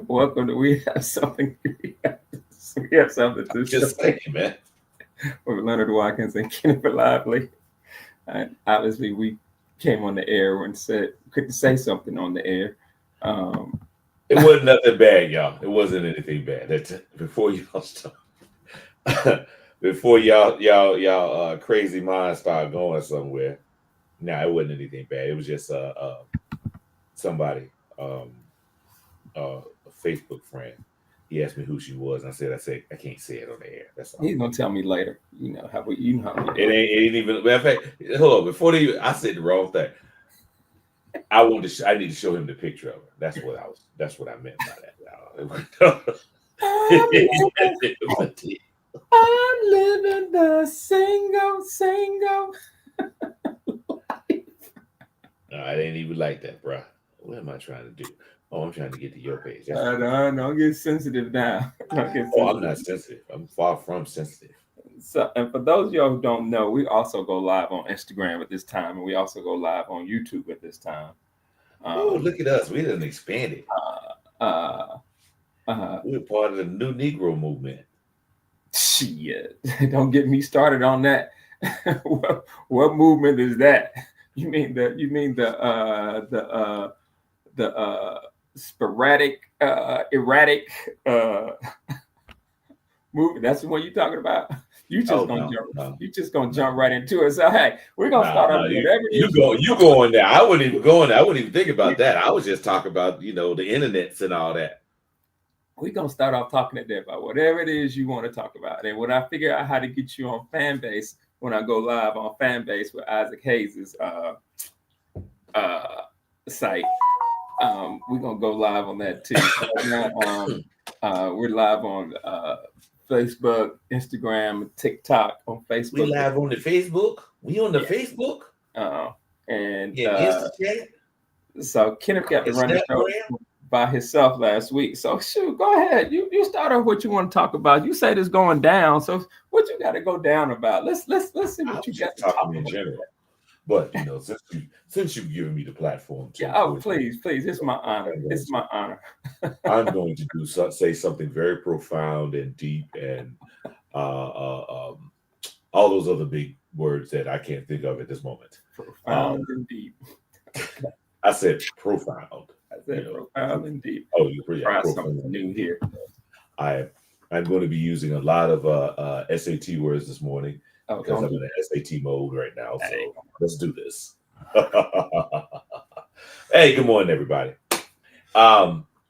Welcome to We Have Something. We have something to show Just saying, man. with Leonard Watkins and Kenneth Lively. Obviously, we came on the air and said couldn't say something on the air. Um, It wasn't nothing bad, y'all. It wasn't anything bad. Before y'all start, before y'all crazy minds start going somewhere. Nah, it wasn't anything bad. It was just somebody, a Facebook friend. He asked me who she was, and I said I can't say it on the air. That's all. he's gonna tell me later. You know how we It do. ain't even. Matter of fact, hold on. Before they, I said the wrong thing. I want to. I need to show him the picture of her. That's what I was. That's what I meant by that. I'm living, I'm living the single. No, I didn't even like that, bro. What am I trying to do? Oh, I'm trying to get to your page. That's what I'm No, don't get sensitive now. Don't get Oh, I'm sensitive. not sensitive. I'm far from sensitive. So, and for those of y'all who don't know, we also go live on Instagram at this time, and we also go live on YouTube at this time. Oh, Um, look at us. We done expanded. uh, uh, We're part of the new Negro movement. shit, don't get me started on that. what movement is that? You mean the sporadic, erratic uh, movement? That's the one you're talking about. You just Oh gonna no, jump. no, You just gonna no. jump right into it. So hey, we're gonna Nah, start off no, with whatever it you is you go want to you talk about. going there. I wouldn't even go in there. I wouldn't even think about that. I was just talking about, the internets and all that. We're gonna start off talking today about whatever it is you want to talk about. And when I figure out how to get you on fan base, when I go live on fan base with Isaac Hayes' uh, site, we're gonna go live on that too. So right now, we're live on Facebook, Instagram, TikTok on We Facebook, live on the Facebook. We on the yeah. Facebook Uh, and and Instachat so Kenneth got to and run the show Snapgram. by himself last week. So shoot, go ahead. You start off what you want to talk about. You said it's going down. So what you got to go down about? Let's see I what you was got just to talk talking in about. general. But since you've given me the platform Yeah. to Oh, voice my please, it's my honor. I'm going It's my to honor. I'm going to say something very profound and deep and all those other big words that I can't think of at this moment. Um, Profound and deep. I said profound. I said profound and deep. Oh, you're pretty Try something profound new indeed. here. I I'm going to be using a lot of SAT words this morning Oh, because don't I'm do in an SAT mode right now. that. So let's do this. Hey, good morning, everybody.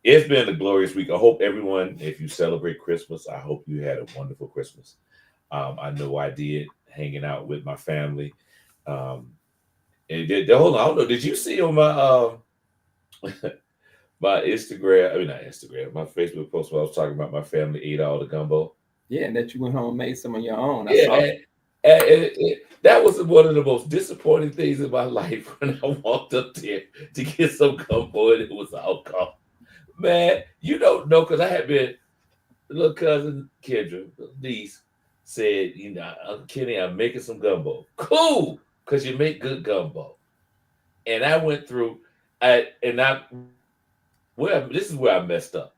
It's been a glorious week. I hope everyone, if you celebrate Christmas, I hope you had a wonderful Christmas. I know I did, hanging out with my family. Um, hold on, I don't know. Did you see on my my Instagram? I mean, not Instagram. My Facebook post where I was talking about my family ate all the gumbo. Yeah, and that you went home and made some of your own. I Yeah, saw. that was one of the most disappointing things in my life when I walked up there to get some gumbo and it was all gone. Man, you don't know because I had been little cousin Kendra, niece, said, Uncle Kenny, I'm making some gumbo. Cool, because you make good gumbo. And I went through, this is where I messed up.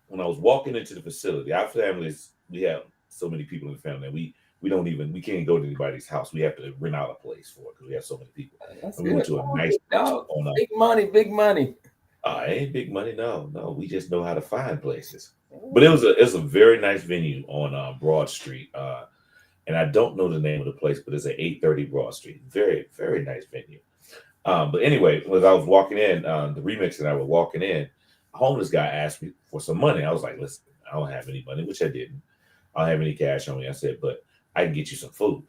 When I was walking into the facility, our families, we have so many people in the family, and we can't go to anybody's house. We have to rent out a place for it because we have so many people. That's And we went good. to a Oh, nice big place dog. on Big money, big money. ain't big money, no. We just know how to find places. But Oh, it's a very nice venue on Broad Street. And I don't know the name of the place, but it's at 830 Broad Street. Very, very nice venue. But anyway, as I was walking in, the remix and I were walking in, a homeless guy asked me for some money. I was like, listen, I don't have any money, which I didn't. I don't have any cash on me. I said, but I can get you some food.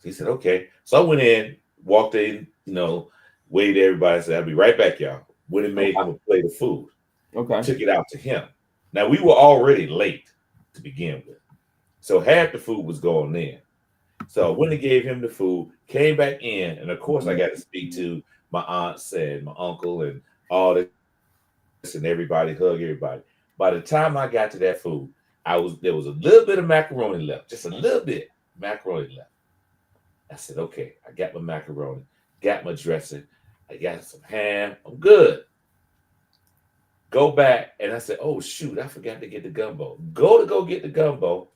He said, okay. So I went in, walked in, waved to everybody, said, I'll be right back, y'all. Went and oh, made him a plate of food, okay. took it out to him. Now, we were already late to begin with. So half the food was going in. So I went and gave him the food, came back in, and of course I got to speak to my aunts and my uncle and all this and everybody, hug everybody. By the time I got to that food, there was a little bit of macaroni left, just a little bit macaroni left. I said, okay, I got my macaroni, got my dressing, I got some ham, I'm good. Go back, and I said, "Oh shoot, I forgot to get the gumbo." Go get the gumbo.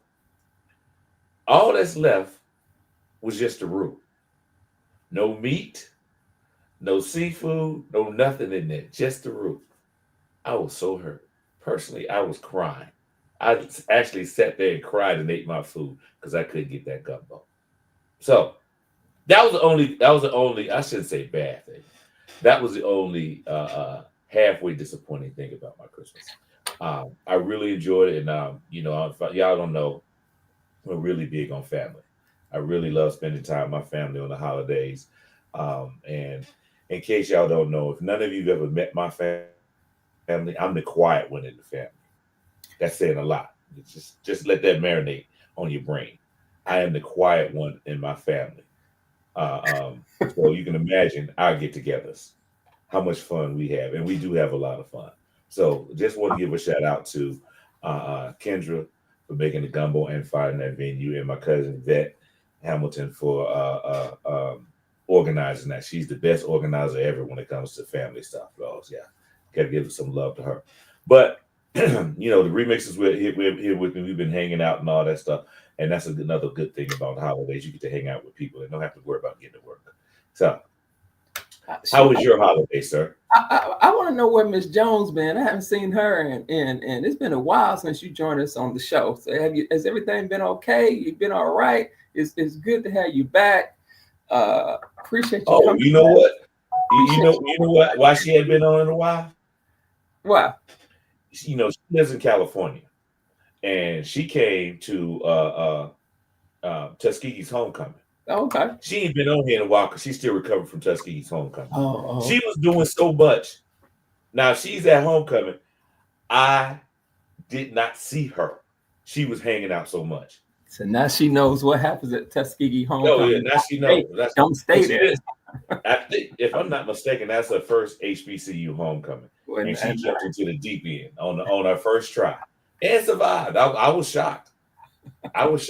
All that's left was just the roux. No meat, no seafood, no nothing in there. Just the roux. I was so hurt. Personally, I was crying. I actually sat there and cried and ate my food because I couldn't get that gumbo. So that was the only I shouldn't say bad thing. That was the only halfway disappointing thing about my Christmas. I really enjoyed it, and y'all don't know, we're really big on family. I really love spending time with my family on the holidays. And in case y'all don't know, if none of you've ever met my family, I'm the quiet one in the family. That's saying a lot. Just let that marinate on your brain. I am the quiet one in my family. So you can imagine our get-togethers, how much fun we have, and we do have a lot of fun. So just want to give a shout out to Kendra for making the gumbo and finding that venue, and my cousin Vet Hamilton for organizing that. She's the best organizer ever when it comes to family stuff, y'all. Yeah, got to give some love to her. But the remixes we're here with me. We've been hanging out and all that stuff, and that's another good thing about the holidays. You get to hang out with people and don't have to worry about getting to work. So, how was your holiday, sir? I want to know where Miss Jones been. I haven't seen her, and it's been a while since you joined us on the show. So has everything been okay? You've been all right? It's good to have you back. Appreciate you. Oh, you know back. what? You know what? Why she had been on in a while? Why? She lives in California, and she came to Tuskegee's homecoming. Okay. She ain't been on here in a while because she's still recovering from Tuskegee's homecoming. Oh. She was doing so much. Now she's at homecoming. I did not see her. She was hanging out so much. So now she knows what happens at Tuskegee homecoming. Oh yeah, now she knows. Don't stay there. I think, if I'm not mistaken, that's her first HBCU homecoming, and she jumped into the deep end on her first try and survived. I was shocked. I was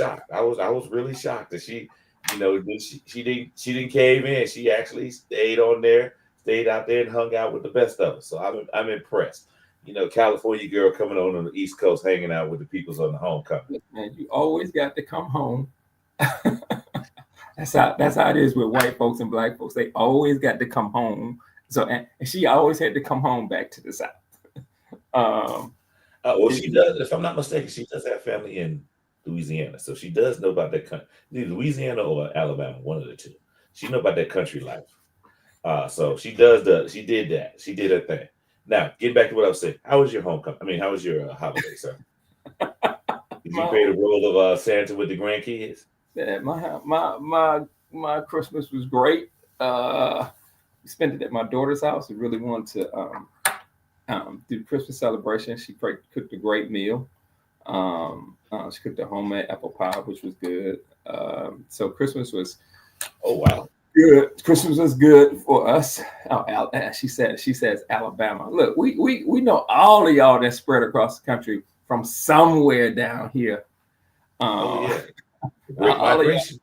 really shocked that she didn't cave in. She actually stayed out there and hung out with the best of us. So I'm impressed. California girl coming on the East Coast, hanging out with the peoples on the homecoming. Man, you always got to come home. That's how it is with white folks and black folks. They always got to come home. So and she always had to come home back to the South. Well, she does. If I'm not mistaken, she does have family in Louisiana, so she does know about that country. Louisiana or Alabama, one of the two. She know about that country life. So she did that. She did her thing. Now, getting back to what I was saying, how was your homecoming? I mean, how was your holiday, sir? Did you play the role of Santa with the grandkids? Yeah, my Christmas was great. We spent it at my daughter's house. We really wanted to do the Christmas celebration. She cooked a great meal. She cooked a homemade apple pie, which was good. So Christmas was, oh wow, good. Christmas was good for us. Oh, she says Alabama. Look, we know all of y'all that spread across the country from somewhere down here. Oh yeah. Great migration.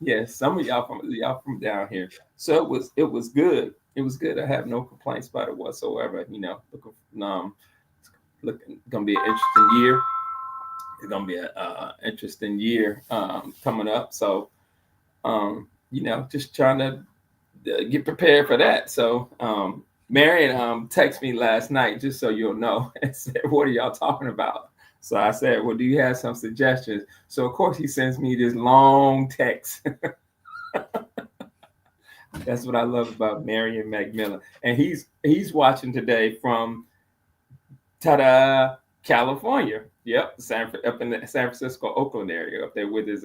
Yes, some of y'all from down here. So it was good. It was good. I have no complaints about it whatsoever. Looking gonna be an interesting year. It's gonna be an interesting year coming up. So just trying to get prepared for that. So Marion texted me last night, just so you'll know, and said, "What are y'all talking about?" So I said, "Well, do you have some suggestions?" So of course he sends me this long text. That's what I love about Marion McMillan. And he's watching today from California. Yep, up in the San Francisco, Oakland area, up there with his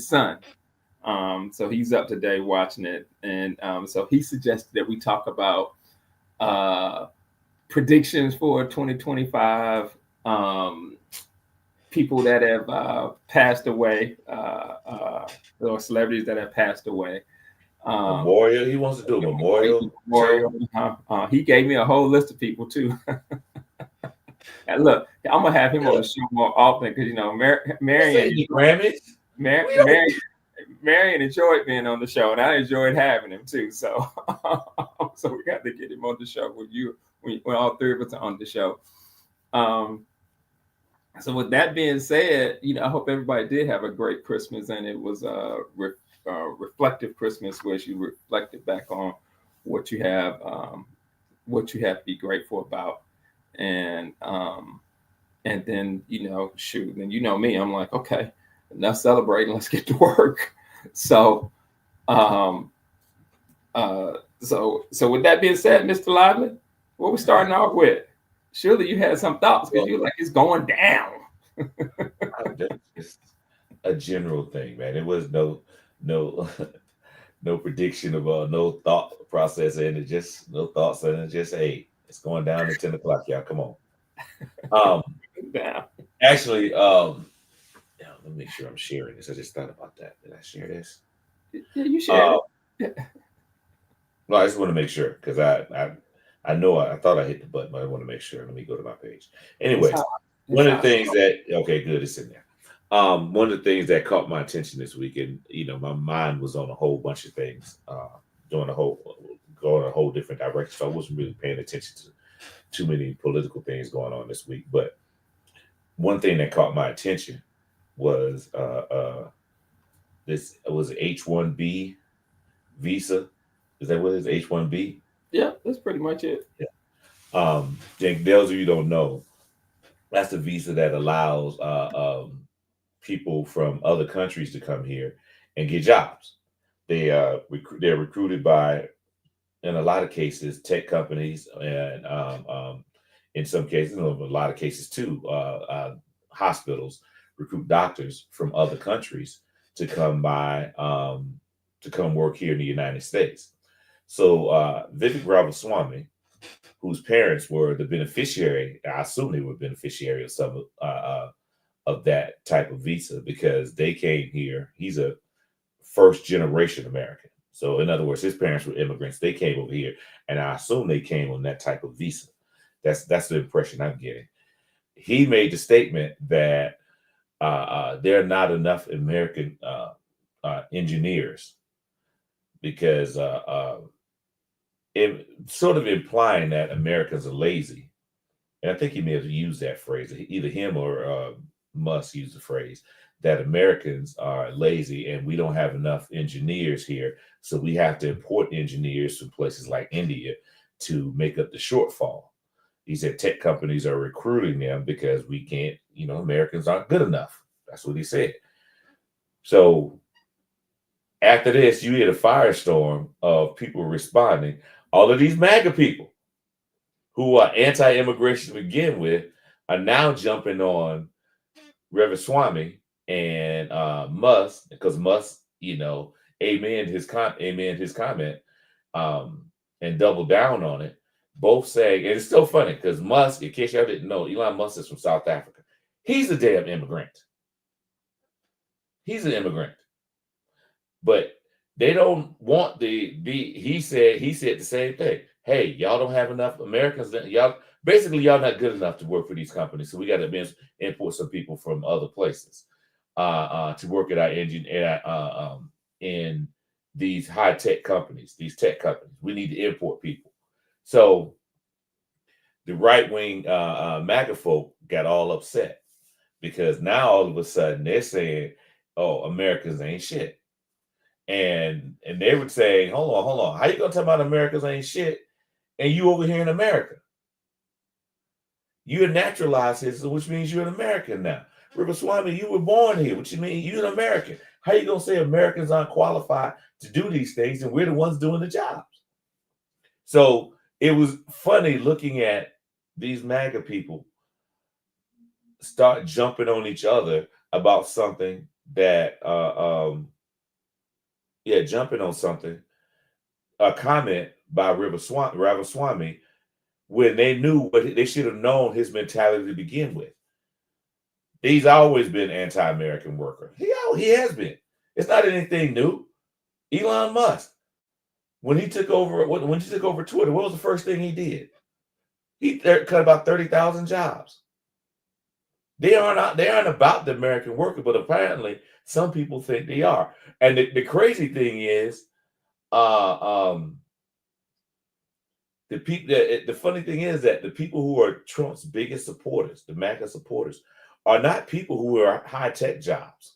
son. So he's up today watching it, and so he suggested that we talk about predictions for 2025. People that have passed away, or celebrities that have passed away. Memorial. He wants to do a memorial. He gave me a whole list of people too. And look, I'm gonna have him on the show more often because Marion enjoyed being on the show, and I enjoyed having him too. So, so we got to get him on the show with you when all three of us are on the show. Um, so with that being said, I hope everybody did have a great Christmas, and it was a reflective Christmas where you reflected back on what you have, what you have to be grateful about, and and then shoot, and me, I'm like, okay, enough celebrating, let's get to work. So, um, so with that being said, Mr. Lively, what we starting off with? Surely you had some thoughts because Well, you're like, it's going down. that's just a general thing, man. It was no no prediction of no thought process and it just no thoughts and it just hey, it's going down at 10 o'clock, y'all. Come on. Um Down. actually, yeah, let me make sure I'm sharing this. I just thought about that. Did I share this? Yeah, you shared Uh it. no, I just want to make sure because I know I thought I hit the button, but I want to make sure. Let me go to my page. It's Anyway, hot. It's one of the hot. things that okay, good, it's in there. One of the things that caught my attention this week, and my mind was on a whole bunch of things, doing a whole going a whole different direction. So I wasn't really paying attention to too many political things going on this week. But one thing that caught my attention was this it was H-1B visa. Is that what it is? H-1B? Yeah, that's pretty much it. Jake, those of you who don't know, that's the visa that allows people from other countries to come here and get jobs. They're recruited by, in a lot of cases, tech companies, and in some cases, in a lot of cases too, hospitals recruit doctors from other countries to come by to come work here in the United States. So Vivek Ramaswamy, whose parents were the beneficiary, I assume they were beneficiary of some of that type of visa because they came here. He's a first generation American. So in other words, his parents were immigrants. They came over here, and I assume they came on that type of visa. That's the impression I'm getting. He made the statement that there are not enough American engineers because sort of implying that Americans are lazy. And I think he may have used that phrase. Either him or Musk used the phrase that Americans are lazy and we don't have enough engineers here. So we have to import engineers from places like India to make up the shortfall. He said tech companies are recruiting them because we can't, Americans aren't good enough. That's what he said. So after this, you hit a firestorm of people responding. All of these MAGA people who are anti-immigration to begin with are now jumping on Ramaswamy and Musk because Musk, amen his comment, and double down on it. Both saying, and it's still funny because Musk, in case y'all didn't know, Elon Musk is from South Africa. He's a damn immigrant. He's an immigrant, but they don't want he said the same thing. Hey, y'all don't have enough Americans. Y'all not good enough to work for these companies. So we got to import some people from other places to work at our engine in these high tech companies, these tech companies. We need to import people. So the right wing MAGA folk got all upset because now all of a sudden they're saying, "Oh, Americans ain't shit." And they would say, hold on. How you gonna talk about Americans ain't shit and you over here in America? You're a naturalized citizen, which means you're an American now. Ramaswamy, you were born here, which means you're an American. How you gonna say Americans aren't qualified to do these things and we're the ones doing the jobs? So it was funny looking at these MAGA people start jumping on each other about something that jumping on something, a comment by Ramaswamy, when they knew what they should have known his mentality to begin with. He's always been anti-American worker. He has been. It's not anything new. Elon Musk, when he took over Twitter, what was the first thing he did? He cut about 30,000 jobs. They aren't about the American worker, but apparently some people think they are. And the crazy thing is, The funny thing is that the people who are Trump's biggest supporters, the MAGA supporters, are not people who are high tech jobs.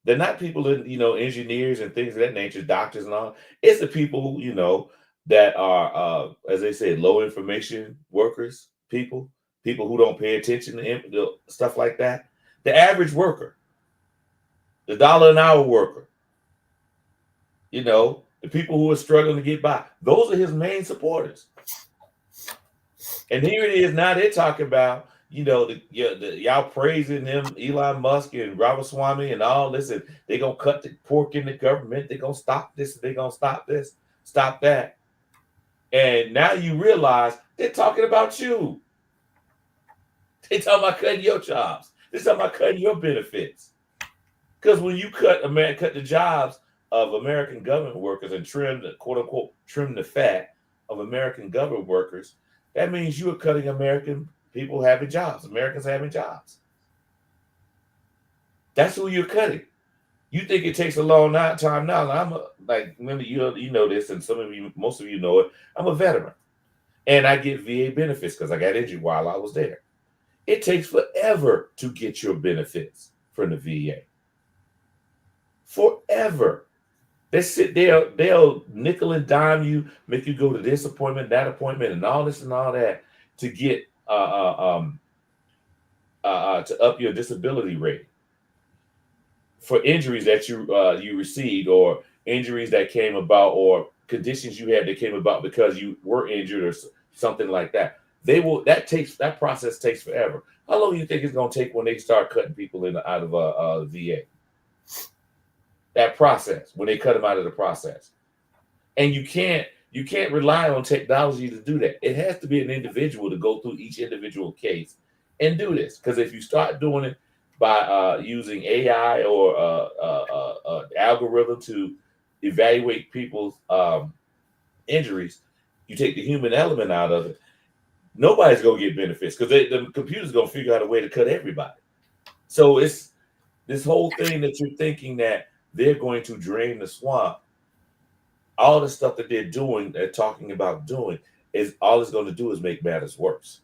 They're not people in, engineers and things of that nature, doctors and all. It's the people who, that are, as they say, low information workers, people who don't pay attention to stuff like that. The average worker, the dollar an hour worker, the people who are struggling to get by. Those are his main supporters. And here it is now. They're talking about, y'all praising them, Elon Musk and Ramaswamy and all this, and they're gonna cut the pork in the government. They're gonna stop this. They're gonna stop this, stop that. And now you realize they're talking about you. They talking about cutting your jobs. They're talking about cutting your benefits. Because when you cut the jobs of American government workers and trim the quote unquote trim the fat of American government workers, that means you are cutting American people having jobs, Americans having jobs. That's who you're cutting. You think it takes a long time now? You know this, and most of you know it. I'm a veteran, and I get VA benefits because I got injured while I was there. It takes forever to get your benefits from the VA. Forever. They sit there, they'll nickel and dime you, make you go to this appointment, that appointment, and all this and all that to get to up your disability rate for injuries that you received, or injuries that came about, or conditions you had that came about because you were injured or something like that. That process takes forever. How long do you think it's going to take when they start cutting people out of VA? That process, when they cut them out of the process. And you can't rely on technology to do that. It has to be an individual to go through each individual case and do this. Because if you start doing it by using AI or algorithm to evaluate people's injuries, you take the human element out of it. Nobody's going to get benefits because the computer's going to figure out a way to cut everybody. So it's this whole thing that you're thinking that they're going to drain the swamp. All the stuff that they're talking about doing, is all it's going to do is make matters worse.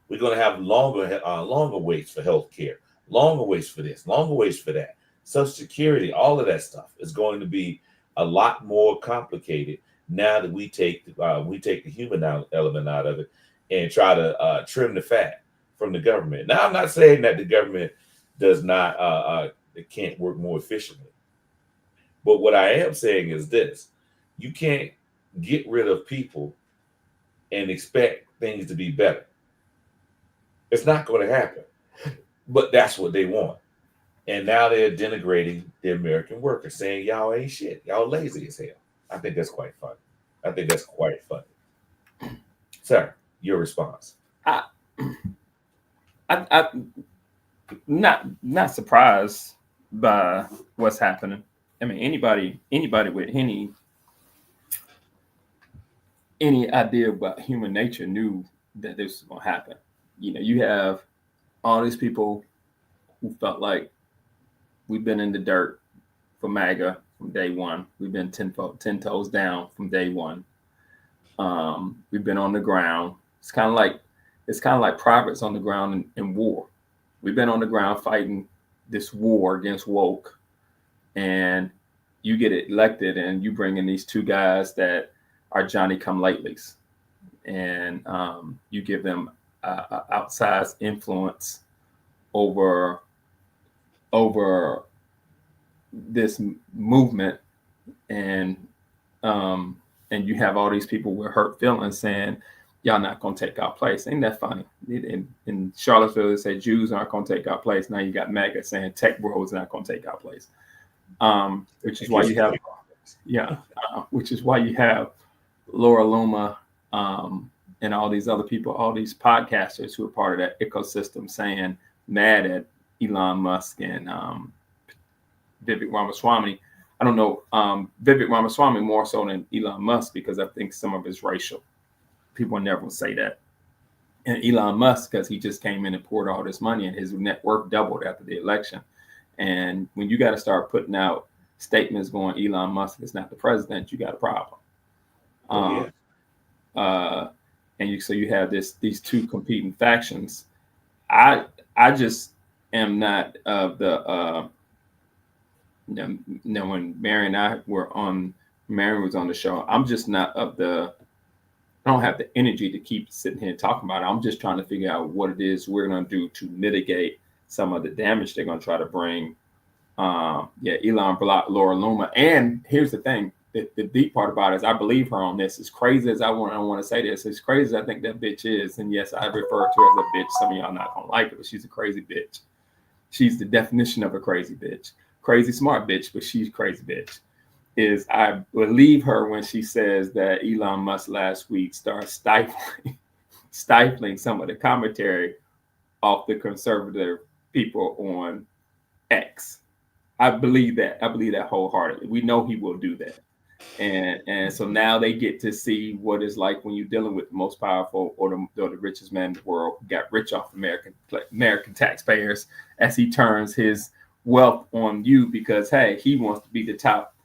We're going to have longer waits for health care, longer waits for this, longer waits for that. Social Security, all of that stuff is going to be a lot more complicated now that we take the human element out of it and try to trim the fat from the government. Now, I'm not saying that the government does not it can't work more efficiently. But what I am saying is this: you can't get rid of people and expect things to be better. It's not going to happen. But that's what they want. And now they're denigrating the American worker, saying y'all ain't shit. Y'all lazy as hell. I think that's quite funny. Sir, your response. I'm not surprised by what's happening. I mean, anybody with any idea about human nature knew that this was going to happen. You have all these people who felt like we've been in the dirt for MAGA from day one. We've been 10 toes down from day one. We've been on the ground. It's kind of like privates on the ground in war. We've been on the ground fighting this war against woke, and you get elected and you bring in these two guys that are Johnny come latelys, and you give them outsized influence over this movement, and you have all these people with hurt feelings saying, y'all not going to take our place. Ain't that funny? In Charlottesville, they say Jews aren't going to take our place. Now you got MAGA saying tech bros not going to take our place. Which is why you have Laura Luma and all these other people, all these podcasters who are part of that ecosystem saying mad at Elon Musk and Vivek Ramaswamy. I don't know Vivek Ramaswamy more so than Elon Musk because I think some of it's racial. People never say that. And Elon Musk, because he just came in and poured all this money and his net worth doubled after the election. And when you got to start putting out statements going, Elon Musk is not the president, you got a problem. And so you have these two competing factions. I just am not of the when Mary and I were on, Mary was on the show. I'm just not of the. I don't have the energy to keep sitting here and talking about it. I'm just trying to figure out what it is we're going to do to mitigate some of the damage they're going to try to bring. Elon blocked Laura Loomer. And here's the thing: the deep part about it is I believe her on this. As crazy as I want to say this, as crazy as I think that bitch is, and yes, I refer to her as a bitch. Some of y'all not gonna like it, but she's a crazy bitch. She's the definition of a crazy bitch. Crazy smart bitch, but she's crazy bitch. Is I believe her when she says that Elon Musk last week started stifling some of the commentary off the conservative people on X. I believe that. I believe that wholeheartedly. We know he will do that. And so now they get to see what it's like when you're dealing with the most powerful or the richest man in the world, who got rich off American taxpayers, as he turns his wealth on you because, hey, he wants to be the top,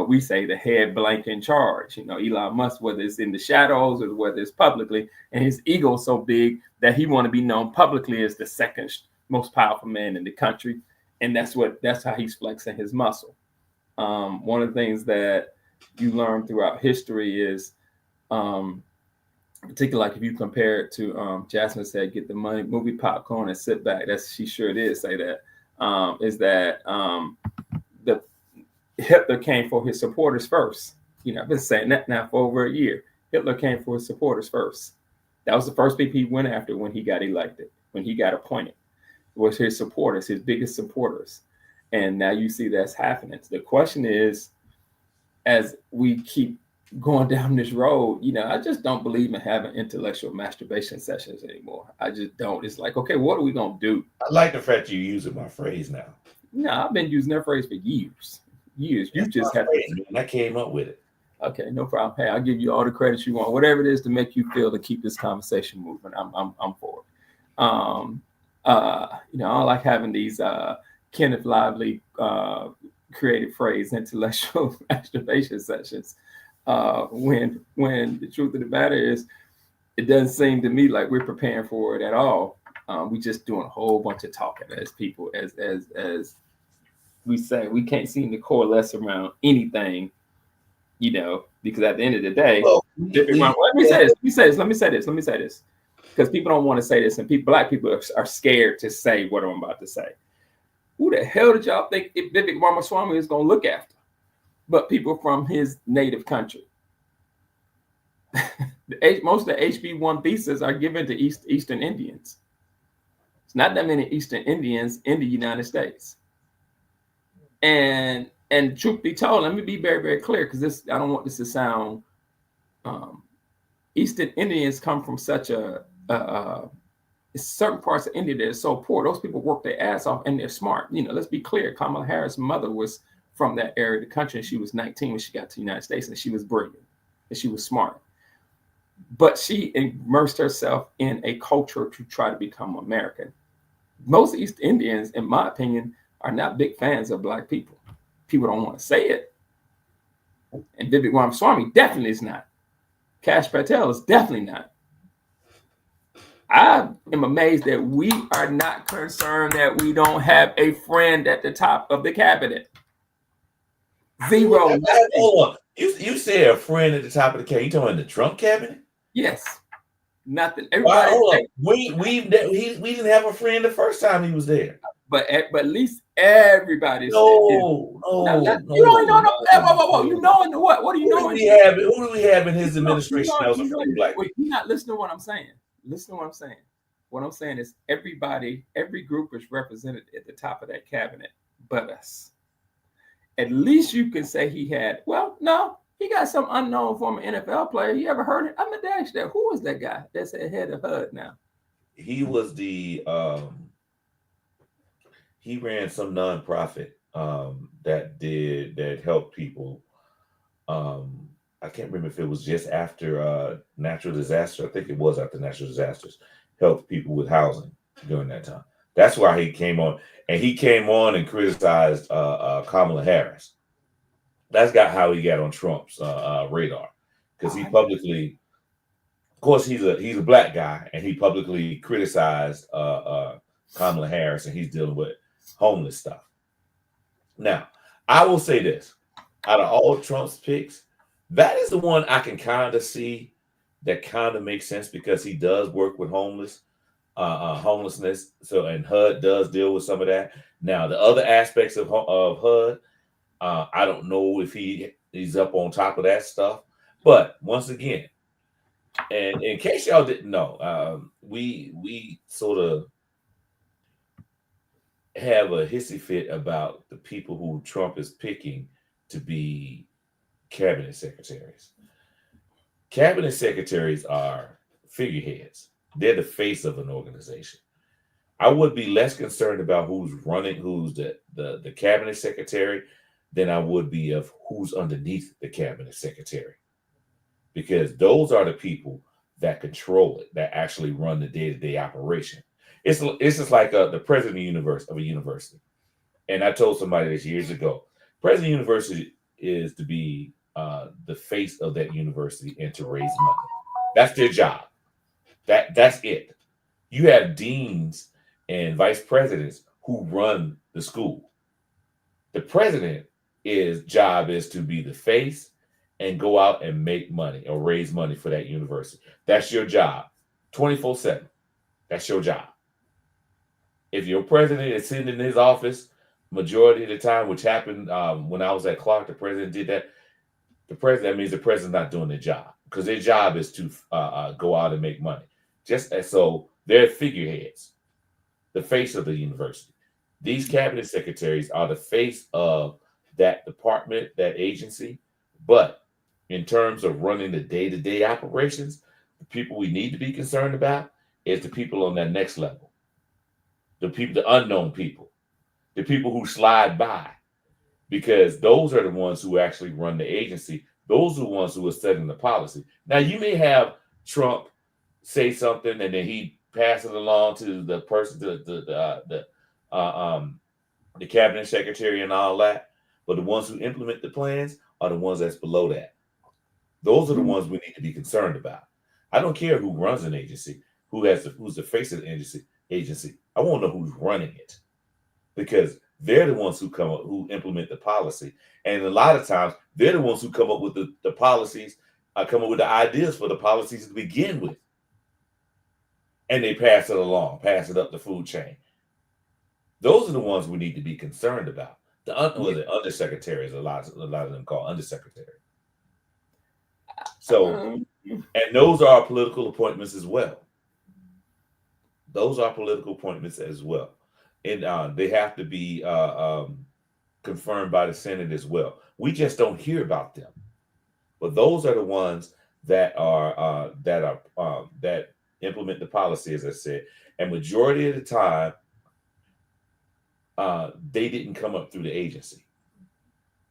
we say the head blank in charge. Elon Musk, whether it's in the shadows or whether it's publicly, and his ego is so big that he want to be known publicly as the second most powerful man in the country. And that's how he's flexing his muscle. One of the things that you learn throughout history is, particularly like if you compare it to, Jasmine said, get the money, movie popcorn and sit back. She sure did say that. Is that the Hitler came for his supporters first. I've been saying that now for over a year. Hitler came for his supporters first. That was the first people he went after when he got elected, when he got appointed. Was his supporters, his biggest supporters. And now you see that's happening. The question is, as we keep going down this road, I just don't believe in having intellectual masturbation sessions anymore. I just don't. It's like, okay, what are we going to do? I like the fact you're using my phrase now. No, I've been using that phrase for years. You just have to. I came up with it. Okay, no problem. Hey, I'll give you all the credit you want. Whatever it is to make you feel to keep this conversation moving, I'm for it. I like having these Kenneth Lively creative phrase intellectual masturbation sessions. When the truth of the matter is, it doesn't seem to me like we're preparing for it at all. We just doing a whole bunch of talking as people, as we say, we can't seem to coalesce around anything, because at the end of the day, let me say this. Because people don't want to say this, and black people are scared to say what I'm about to say. Who the hell did y'all think Vivek Ramaswamy is going to look after? But people from his native country. Most of the HB1 visas are given to Eastern Indians. It's not that many Eastern Indians in the United States. And truth be told, let me be very, very clear, because I don't want this to sound. Eastern Indians come from such certain parts of India that are so poor. Those people work their ass off and they're smart. Let's be clear. Kamala Harris' mother was from that area of the country, and she was 19 when she got to the United States, and she was brilliant and she was smart. But she immersed herself in a culture to try to become American. Most East Indians, in my opinion, are not big fans of black people. People don't want to say it. And Vivek Ramaswamy definitely is not. Kash Patel is definitely not. I am amazed that we are not concerned that we don't have a friend at the top of the cabinet. Zero. Hold on. You said a friend at the top of the cabinet. You talking about the Trump cabinet? Yes. Nothing. Everybody. Hold on. We didn't have a friend the first time he was there. But at least everybody. No. You don't know. Whoa. You know what? What are you doing? Who do we have in his administration that was a friend of black people? You're not listening to what I'm saying. Listen to what I'm saying. What I'm saying is every group is represented at the top of that cabinet, but us. At least you can say he had, he got some unknown former NFL player. You ever heard it? I'm going to ask that. Who was that guy that's ahead of HUD now? He was he ran some nonprofit that helped people. I can't remember if it was just after natural disaster. I think it was after natural disasters. Helped people with housing during that time. That's why he came on. And he came on and criticized Kamala Harris. That's how he got on Trump's radar. because he publicly, of course, he's a black guy, and he publicly criticized Kamala Harris, and he's dealing with homeless stuff. Now, I will say this: out of all Trump's picks, that is the one I can kind of see that kind of makes sense because he does work with homelessness. So, and HUD does deal with some of that. Now, the other aspects of HUD, I don't know if he's up on top of that stuff. But once again, and in case y'all didn't know, we sort of have a hissy fit about the people who Trump is picking to be cabinet secretaries. Cabinet secretaries are figureheads. They're the face of an organization. I would be less concerned about who's the cabinet secretary than I would be of who's underneath the cabinet secretary. Because those are the people that control it, that actually run the day-to-day operation. It's just like the president of a university. And I told somebody this years ago. President of a university is to be the face of that university and to raise money. That's their job. That's it. You have deans and vice presidents who run the school. The president job is to be the face and go out and make money or raise money for that university. That's your job, 24/7. That's your job. If your president is sitting in his office majority of the time, which happened when I was at Clark, the president did that. That means the president's not doing their job because their job is to go out and make money. So they're figureheads, the face of the university. These cabinet secretaries are the face of that department, that agency. But in terms of running the day-to-day operations, the people we need to be concerned about is the people on that next level. The unknown people, the people who slide by, because those are the ones who actually run the agency. Those are the ones who are setting the policy. Now, you may have Trump say something and then he pass it along to the person, the cabinet secretary and all that. But the ones who implement the plans are the ones that's below that. Those are the ones we need to be concerned about. I don't care who runs an agency, who's the face of the agency. I want to know who's running it, because they're the ones who implement the policy. And a lot of times they're the ones who come up with the policies, come up with the ideas for the policies to begin with. And they pass it along, pass it up the food chain. Those are the ones we need to be concerned about. The undersecretaries, a lot of them call undersecretary. So, and those are political appointments as well. Those are political appointments as well. And they have to be confirmed by the Senate as well. We just don't hear about them. But those are the ones that implement the policy, as I said. And majority of the time, they didn't come up through the agency.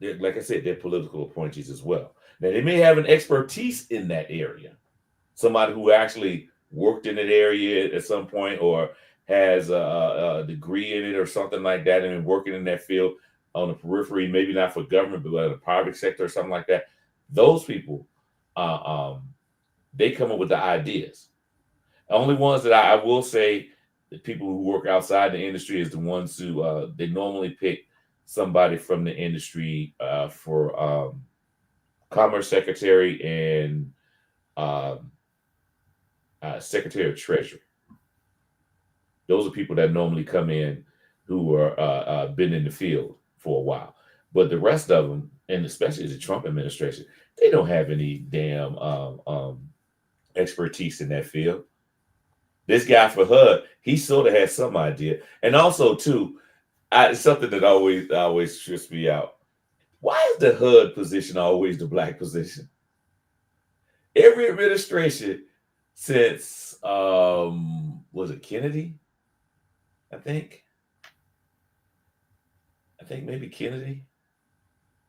Like I said, they're political appointees as well. Now, they may have an expertise in that area. Somebody who actually worked in that area at some point or has a degree in it or something like that and been working in that field on the periphery, maybe not for government, but in the private sector or something like that. Those people, they come up with the ideas. The only ones that I will say, the people who work outside the industry is the ones who they normally pick somebody from the industry for Commerce Secretary and Secretary of Treasury. Those are people that normally come in who are been in the field for a while. But the rest of them, and especially the Trump administration, they don't have any damn expertise in that field. This guy for HUD, he sort of has some idea. And also, too, something that always trips me out. Why is the HUD position always the black position? Every administration since, was it Kennedy? I think maybe Kennedy.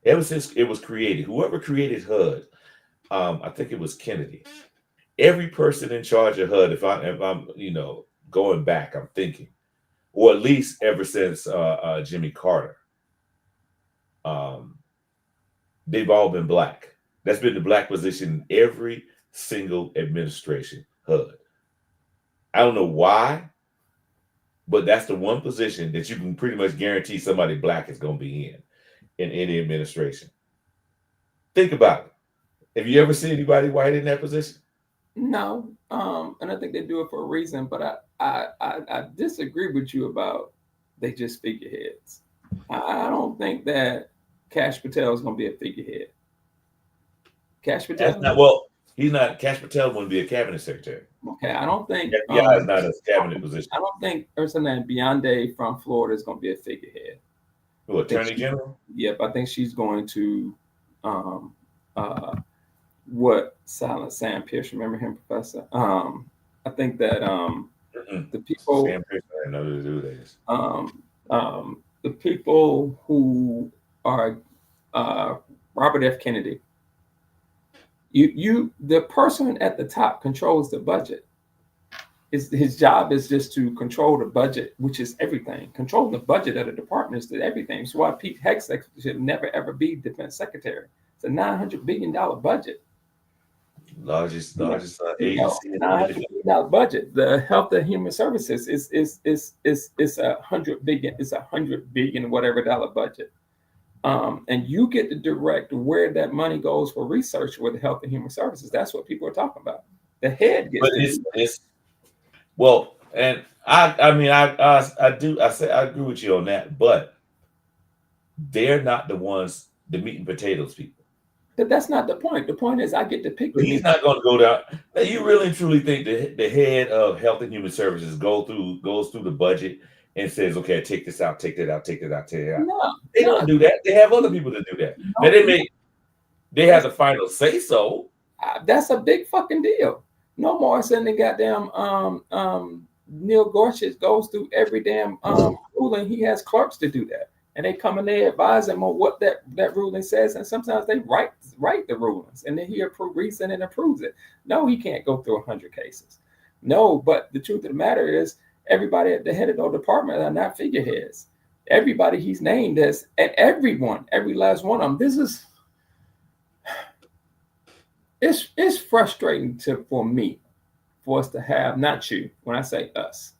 Ever since it was created, whoever created HUD, I think it was Kennedy. Every person in charge of HUD, if I'm going back, I'm thinking, or at least ever since Jimmy Carter, they've all been black. That's been the black position in every single administration, HUD. I don't know why, but that's the one position that you can pretty much guarantee somebody black is going to be in any administration. Think about it. Have you ever seen anybody white in that position? No, and I think they do it for a reason. But I disagree with you about they just figureheads. I don't think that Cash Patel is going to be a figurehead. Cash That's Patel. not well. He's not. Cash Patel wouldn't be a cabinet secretary. Okay, I don't think. FBI is not a cabinet position. I don't think Ursula Beyonce from Florida is going to be a figurehead. Who, Attorney General? Yep, I think she's going to. What Silent Sam Pierce? Remember him, Professor? I think that the people. Sam Pierce, I didn't know who to do this. The people who are Robert F. Kennedy. The person at the top controls the budget. His job is just to control the budget, which is everything. Controlling the budget of the department is everything. That's why Pete Hegseth should never ever be defense secretary. It's a $900 billion budget. Largest agency. $900 billion budget. The Health and Human Services is $100 billion. It's $100 billion whatever dollar budget. And you get to direct where that money goes for research with the Health and Human Services. That's what people are talking about. The head gets. But it's well, and I agree with you on that, but they're not the ones, the meat and potatoes people. But that's not the point. The point is I get to pick. He's not going to go down. Now, you really and truly think the head of Health and Human Services goes through the budget and says, okay, take this out, take that out, take that out, take that out. No, they don't do that. They have other people that do that. No, now they have the final say so. That's a big fucking deal. No more than the goddamn Neil Gorsuch goes through every damn ruling. He has clerks to do that. And they come and they advise him on what that ruling says. And sometimes they write the rulings and then he reads it and approves it. No, he can't go through 100 cases. No, but the truth of the matter is everybody at the head of the department are not figureheads. Everybody he's named as, and every last one of them. It's frustrating for me, for us to have, not you, when I say us,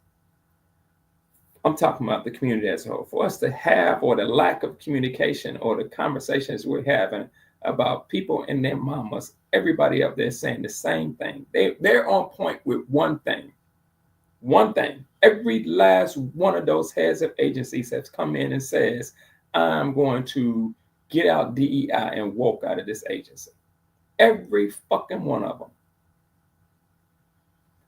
I'm talking about the community as a whole, for us to have, or the lack of communication or the conversations we're having about people and their mamas, everybody up there saying the same thing. They're on point with one thing. Every last one of those heads of agencies has come in and says, I'm going to get out DEI and woke out of this agency. Every fucking one of them.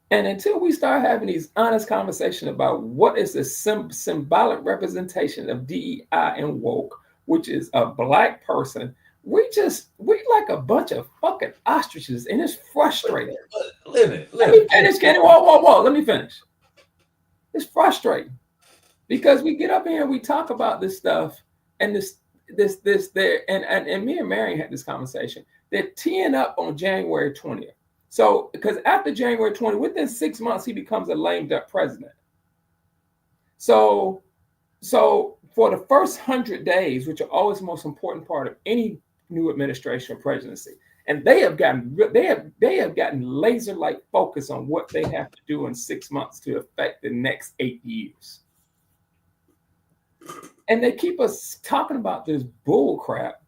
And until we start having these honest conversations about what is the symbolic representation of DEI and woke, which is a black person, we like a bunch of fucking ostriches, and it's frustrating. Let me finish, Kenny. Whoa. Let me finish. It's frustrating because we get up here and we talk about this stuff, and this there, and me and Mary had this conversation. They're teeing up on January 20th. So, because after January 20th, within 6 months, he becomes a lame duck president. So for the first 100 days, which are always the most important part of any new administration or presidency, and they have gotten laser-like focus on what they have to do in 6 months to affect the next 8 years. And they keep us talking about this bull crap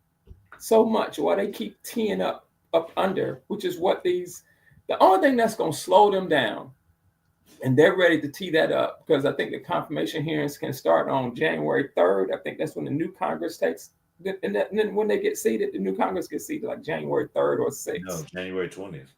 so much while they keep teeing up under, which is what the only thing that's going to slow them down, and they're ready to tee that up, because I think the confirmation hearings can start on January 3rd. I think that's when the new Congress takes, and then when they get seated, the new Congress gets seated like January 3rd or 6th. No, January 20th.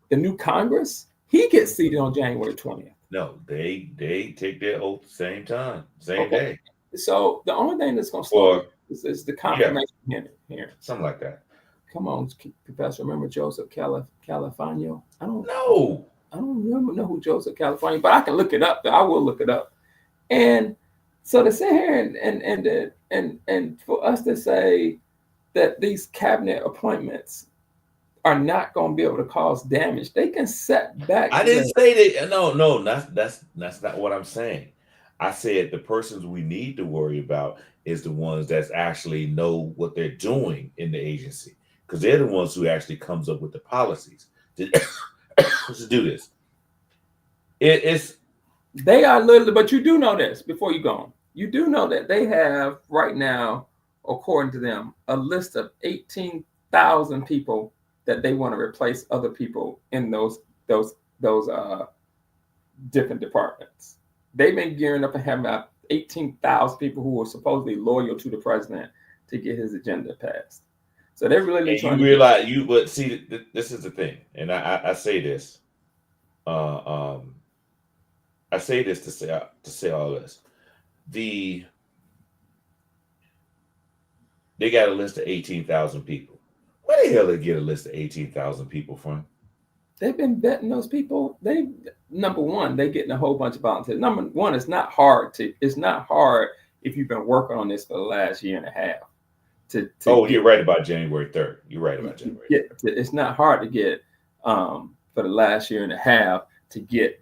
The new Congress, he gets seated on January 20th. No, they take their oath the same time, same day. So the only thing that's going to slow is the confirmation hearing. Something like that. Come on, Professor. Remember Joseph Califano? I don't know who Joseph Califano, but I can look it up. I will look it up. And so to sit here and for us to say that these cabinet appointments are not going to be able to cause damage, they can set back. I didn't say that. No, that's not what I'm saying. I said the persons we need to worry about is the ones that actually know what they're doing in the agency. because they're the ones who actually comes up with the policies to, to do this. It's They are literally, but you do know this before you go on. You do know that they have right now, according to them, a list of 18,000 people that they want to replace other people in those different departments. They've been gearing up and having about 18,000 people who are supposedly loyal to the president to get his agenda passed. So they're really trying to realize you, but see, this is the thing, and I say this. I say this to say all this. They got a list of 18,000 people. Where the hell did they get a list of 18,000 people from? They've been vetting those people. Number one, they're getting a whole bunch of volunteers. Number one, it's not hard if you've been working on this for the last year and a half. You're right about January 3rd. You're right about January 3rd. It's not hard to get for the last year and a half to get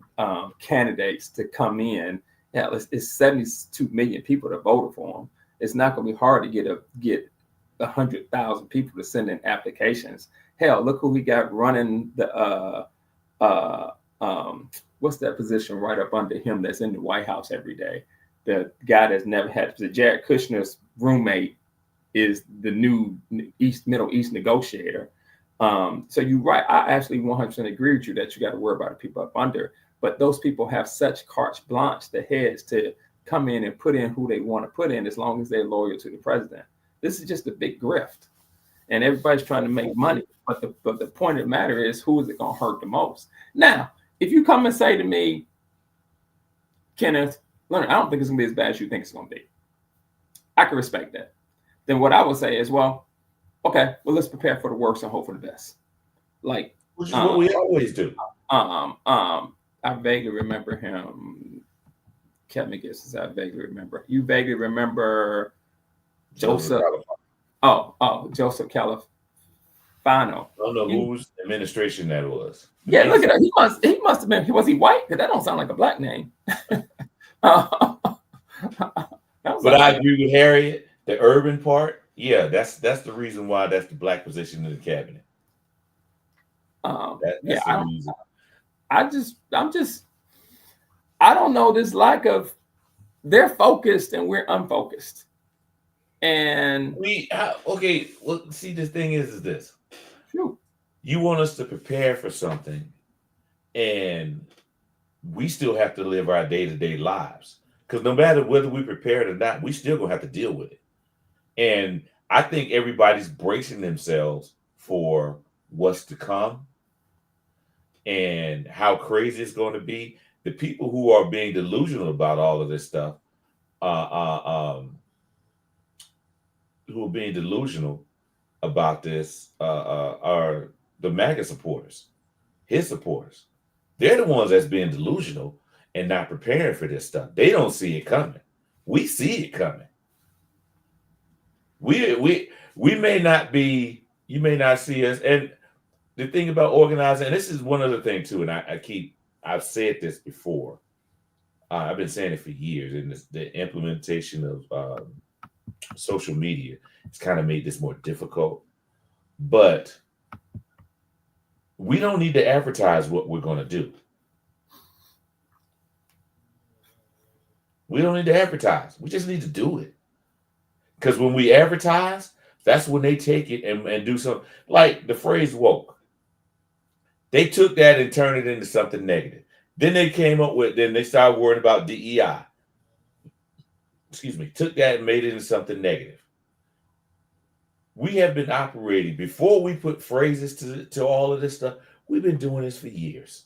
candidates to come in. Yeah, it's 72 million people that voted for them. It's not going to be hard to get 100,000 people to send in applications. Hell, look who we got running the what's that position right up under him that's in the White House every day? The guy that's never had Jared Kushner's roommate is the new Middle East negotiator. So you're right. I actually 100% agree with you that you got to worry about the people up under. But those people have such carte blanche, the heads, to come in and put in who they want to put in as long as they're loyal to the president. This is just a big grift. And everybody's trying to make money. But the point of the matter is, who is it going to hurt the most? Now, if you come and say to me, Kenneth, Leonard, I don't think it's going to be as bad as you think it's going to be. I can respect that. Then what I would say is, well, okay, well, let's prepare for the worst and hope for the best. Like, which is what we always do. I vaguely remember him. Kept me guessing. I vaguely remember. You vaguely remember Joseph. Joseph Califano. I don't know whose administration that was. Yeah, look at that. He must have been. Was he white? Because that don't sound like a black name. But I agree with Harriet. The urban part, yeah, that's the reason why that's the black position in the cabinet. That's the reason. I don't know, this lack of, they're focused and we're unfocused. And see, the thing is this. Shoot. You want us to prepare for something, and we still have to live our day-to-day lives. Because no matter whether we prepared or not, we still gonna have to deal with it. And I think everybody's bracing themselves for what's to come and how crazy it's going to be. The people who are being delusional about all of this stuff, who are being delusional about this, are the MAGA supporters, his supporters. They're the ones that's being delusional and not preparing for this stuff. They don't see it coming. We see it coming. We may not be, you may not see us. And the thing about organizing, and this is one other thing too, and I've said this before. I've been saying it for years, and the implementation of social media has kind of made this more difficult. But we don't need to advertise what we're going to do. We don't need to advertise. We just need to do it. Because when we advertise, that's when they take it and do something. Like the phrase woke. They took that and turned it into something negative. Then they they started worrying about DEI. Took that and made it into something negative. We have been operating, before we put phrases to all of this stuff, we've been doing this for years.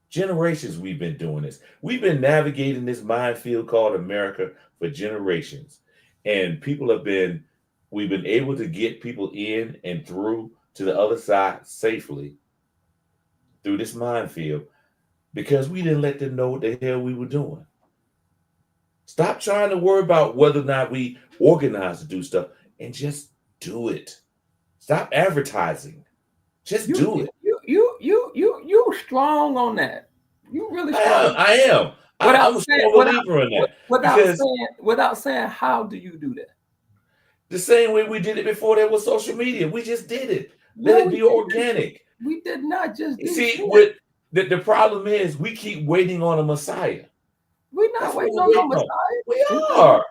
Generations we've been doing this. We've been navigating this minefield called America for generations. And we've been able to get people in and through to the other side safely through this minefield because we didn't let them know what the hell we were doing. Stop trying to worry about whether or not we organize to do stuff and just do it. Stop advertising. Just do it. You strong on that. You really strong. I am. I'm a strong believer in that. Without saying, how do you do that? The same way we did it before there was social media. We just did it. Let No, it be organic. we did not just do See, shit. with the problem is we keep waiting on a Messiah. We're not That's what waiting we're on no waiting on. Messiah. We are.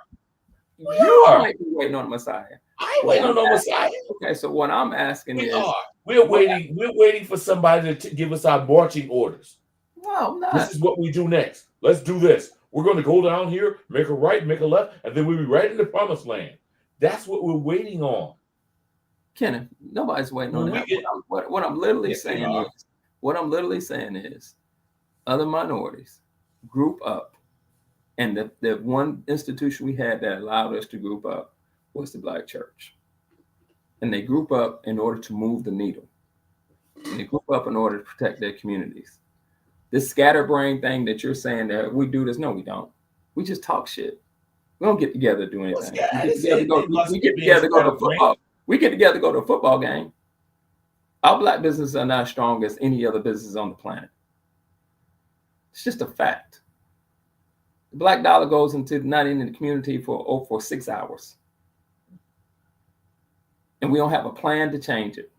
You are. might be waiting on Messiah. I ain't waiting on no Messiah. Okay, so what I'm asking We is, are. We're waiting for somebody to give us our marching orders. no, I'm not. This is what we do next. Let's do this. We're going to go down here, make a right, make a left, and then we'll be right in the promised land. That's what we're waiting on. Kenneth, nobody's waiting on that. What I'm literally saying is, other minorities group up, and the one institution we had that allowed us to group up was the Black church, and they group up in order to move the needle, and they group up in order to protect their communities. This scatterbrain thing that you're saying that we do this, no, we don't. We just talk shit. We don't get together to do anything. We get together to go to football. We get together to go to a football game. Our Black businesses are not as strong as any other business on the planet. It's just a fact. The Black dollar goes not in the community for 6 hours. And we don't have a plan to change it.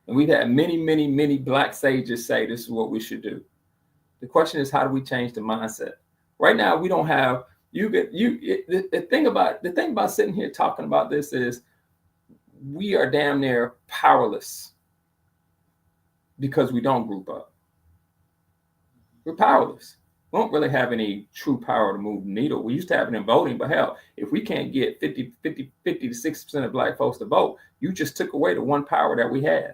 And we've had many Black sages say this is what we should do. The question is, how do we change the mindset? Right now, we don't have the thing about sitting here talking about this is we are damn near powerless because we don't group up. We're powerless. We don't really have any true power to move the needle. We used to have it in voting, but hell, if we can't get 50 to 60% of Black folks to vote, you just took away the one power that we had.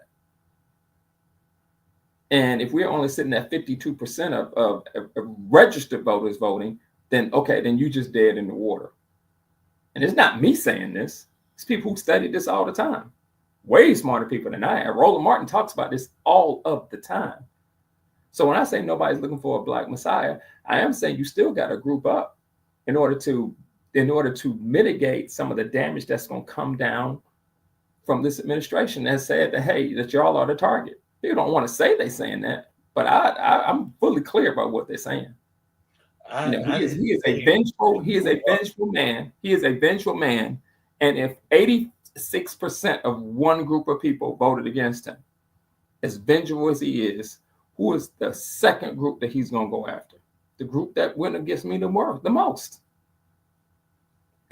And if we're only sitting at 52% of registered voters voting, then you just dead in the water. And it's not me saying this. It's people who study this all the time. Way smarter people than I am. Roland Martin talks about this all of the time. So when I say nobody's looking for a Black Messiah, I am saying you still got to group up in order to mitigate some of the damage that's going to come down from this administration that said that, hey, that y'all are the target. People don't want to say they're saying that, but I'm fully clear about what they're saying. He is a vengeful man. He is a vengeful man. And if 86% of one group of people voted against him, as vengeful as he is, who is the second group that he's going to go after? The group that went against me the most.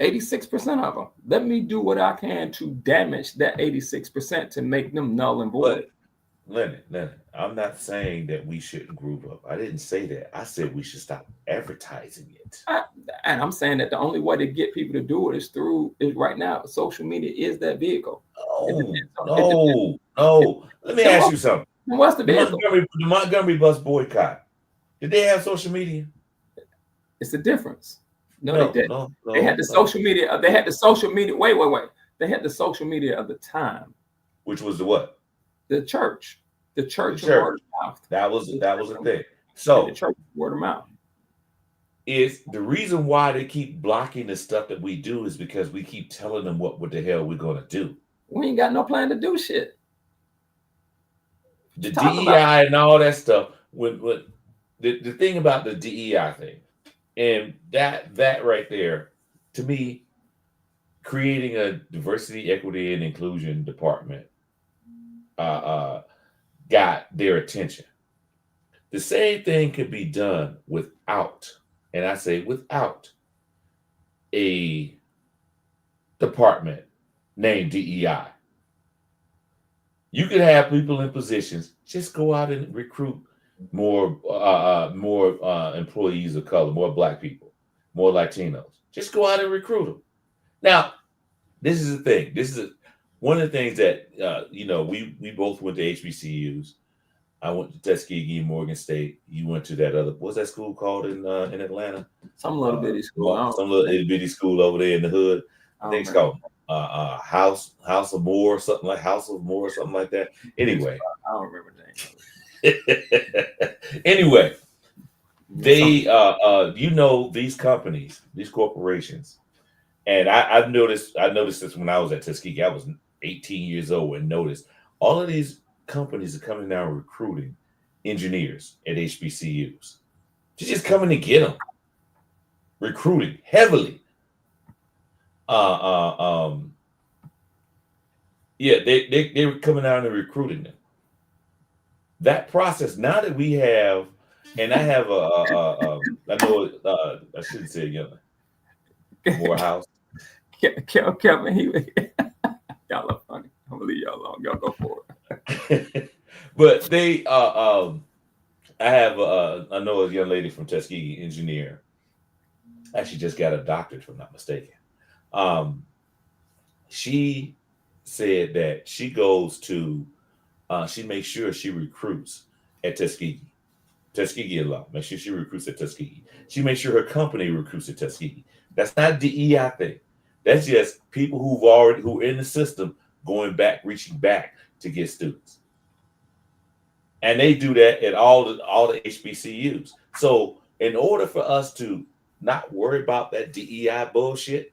86% of them. Let me do what I can to damage that 86% to make them null and void. Leonard, I'm not saying that we shouldn't group up. I didn't say that. I said we should stop advertising it. And I'm saying that the only way to get people to do it is right now. Social media is that vehicle. No. Let me ask you something. What's the vehicle? The Montgomery bus boycott. Did they have social media? It's a difference. No, they didn't. No, they had the social media. They had the social media. Wait. They had the social media of the time. Which was the what? The church. The church of word of mouth. That was the thing. So the church word of mouth. Is the reason why they keep blocking the stuff that we do is because we keep telling them what the hell we're gonna do. We ain't got no plan to do shit. The DEI and all that stuff. When the thing about the DEI thing, and that right there, to me, creating a diversity, equity, and inclusion department got their attention. The same thing could be done without, and I say without, a department named DEI. You could have people in positions, just go out and recruit more employees of color, more Black people, more Latinos. Just go out and recruit them. Now, this is the thing. This is one of the things that we both went to HBCUs. I went to Tuskegee, Morgan State. You went to that other, what's that school called in Atlanta? Some little bitty school. Some little itty bitty school over there in the hood. I think it's called House of Moore, something like House of Moore, something like that. Anyway, I don't remember the name. Anyway, they these companies, these corporations, and I noticed this when I was at Tuskegee. I was 18 years old and noticed all of these companies are coming now recruiting engineers at HBCUs. They're just coming to get them, recruiting heavily. Yeah, they were coming out and recruiting them. That process, now that we have, and I have I know I shouldn't say Morehouse. Kevin, y'all are funny. I'm gonna leave y'all alone. Y'all go for But they I have I know a young lady from Tuskegee, engineer. Actually just got a doctorate, if I'm not mistaken. Um, she said that she goes to she makes sure she recruits at Tuskegee alum. Make sure she recruits at Tuskegee. She makes sure her company recruits at Tuskegee. That's not DEI thing. That's just people who are in the system going back, reaching back to get students. And they do that at all the HBCUs. So in order for us to not worry about that DEI bullshit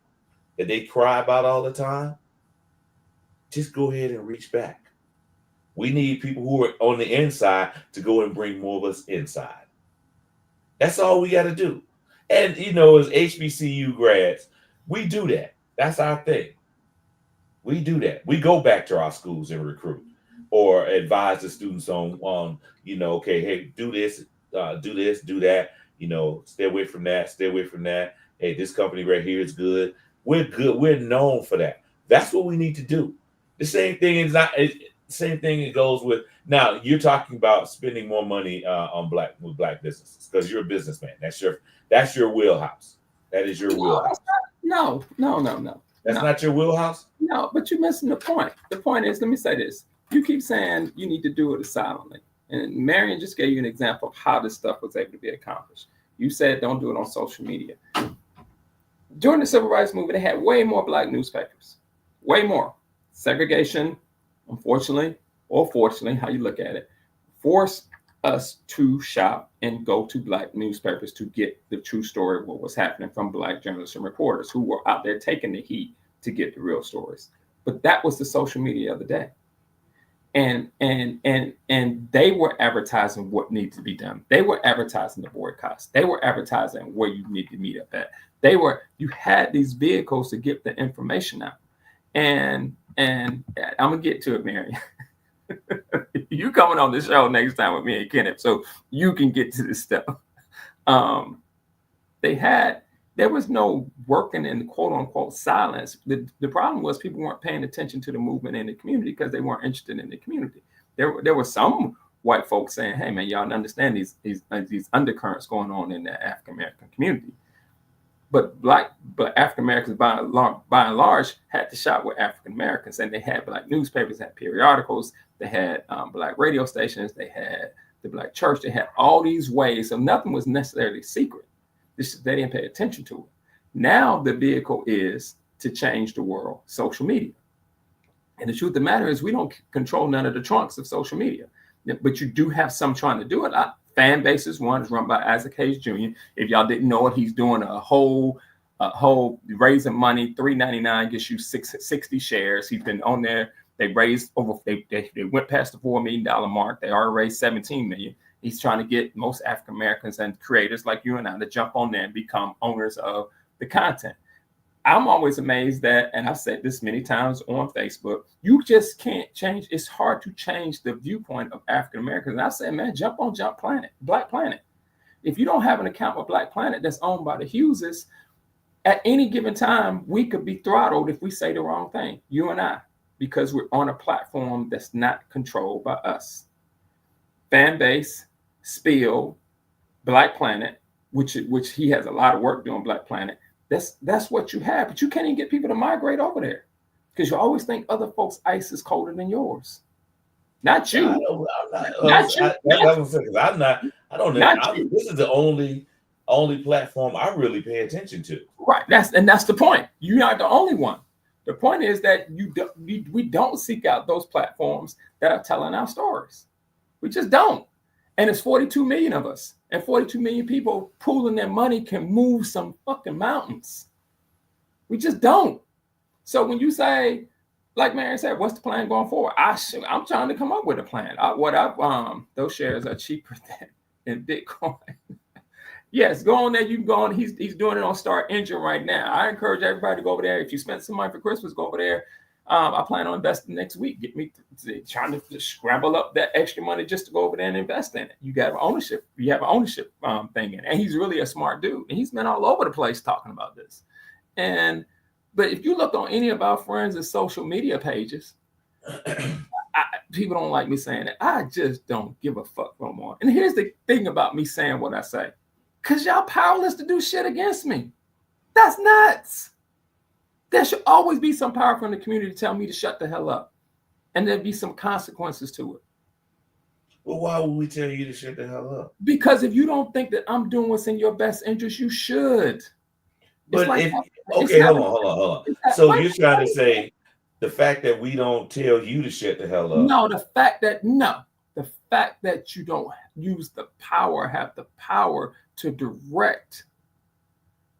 that they cry about all the time, just go ahead and reach back. We need people who are on the inside to go and bring more of us inside. That's all we got to do. And as HBCU grads, we do that. That's our thing. We do that. We go back to our schools and recruit or advise the students on okay, hey, do this, do that. Stay away from that. Stay away from that. Hey, this company right here is good. We're good. We're known for that. That's what we need to do. The same thing is not. Same thing it goes with. Now you're talking about spending more money on black businesses because you're a businessman. That's your wheelhouse. That is your wheelhouse. No. That's not your wheelhouse? No, but you're missing the point. The point is, let me say this. You keep saying you need to do it silently. And Marion just gave you an example of how this stuff was able to be accomplished. You said don't do it on social media. During the Civil Rights Movement, they had way more black newspapers. Way more. Segregation, unfortunately, or fortunately, how you look at it, forced us to shop and go to black newspapers to get the true story of what was happening from black journalists and reporters who were out there taking the heat to get the real stories. But that was the social media of the day. And they were advertising what needed to be done. They were advertising the boycotts. They were advertising where you need to meet up at. You had these vehicles to get the information out. And I'm gonna get to it, Mary. You coming on the show next time with me and Kenneth, so you can get to this stuff. There was no working in the quote unquote silence. The problem was people weren't paying attention to the movement in the community because they weren't interested in the community. There were some white folks saying, "Hey man, y'all understand these undercurrents going on in the African American community." But African Americans by and large had to shop with African Americans, and they had black newspapers, they had periodicals, they had black radio stations, they had the black church, they had all these ways. So nothing was necessarily secret. They didn't pay attention to it. Now the vehicle is to change the world, social media. And the truth of the matter is we don't control none of the trunks of social media, but you do have some trying to do it. Fan bases. One is run by Isaac Hayes Jr. If y'all didn't know it, he's doing a whole raising money. $3.99 gets you 60 shares. He's been on there. They raised over. They went past the $4 million mark. They already raised $17 million. He's trying to get most African Americans and creators like you and I to jump on there and become owners of the content. I'm always amazed that, and I've said this many times on Facebook, you just can't change. It's hard to change the viewpoint of African Americans. And I said, man, jump on Black Planet. If you don't have an account with Black Planet that's owned by the Hugheses, at any given time, we could be throttled if we say the wrong thing, you and I, because we're on a platform that's not controlled by us. Fanbase, Spill, Black Planet, which he has a lot of work doing Black Planet. That's what you have, but you can't even get people to migrate over there because you always think other folks' ice is colder than yours. Not you. Not you. I'm not. I don't know. This is the only platform I really pay attention to. Right. That's the point. You're not the only one. The point is that we don't seek out those platforms that are telling our stories. We just don't. And it's 42 million of us. And 42 million people pooling their money can move some fucking mountains. We just don't. So when you say, like Mary said, what's the plan going forward? I'm trying to come up with a plan. Those shares are cheaper than Bitcoin. Yes, go on there. You can go on. He's doing it on Start Engine right now. I encourage everybody to go over there. If you spent some money for Christmas, go over there. I plan on investing next week. Get me trying to scramble up that extra money just to go over there and invest in it. You got ownership. You have an ownership thing in it. And he's really a smart dude. And he's been all over the place talking about this. But if you look on any of our friends' social media pages, people don't like me saying it. I just don't give a fuck no more. And here's the thing about me saying what I say. Because y'all powerless to do shit against me. That's nuts. There should always be some power from the community to tell me to shut the hell up. And there'd be some consequences to it. Well, why would we tell you to shut the hell up? Because if you don't think that I'm doing what's in your best interest, you should. But like, hold on. So you're trying to say the fact that we don't tell you to shut the hell up? No, the fact that you don't use the power, have the power to direct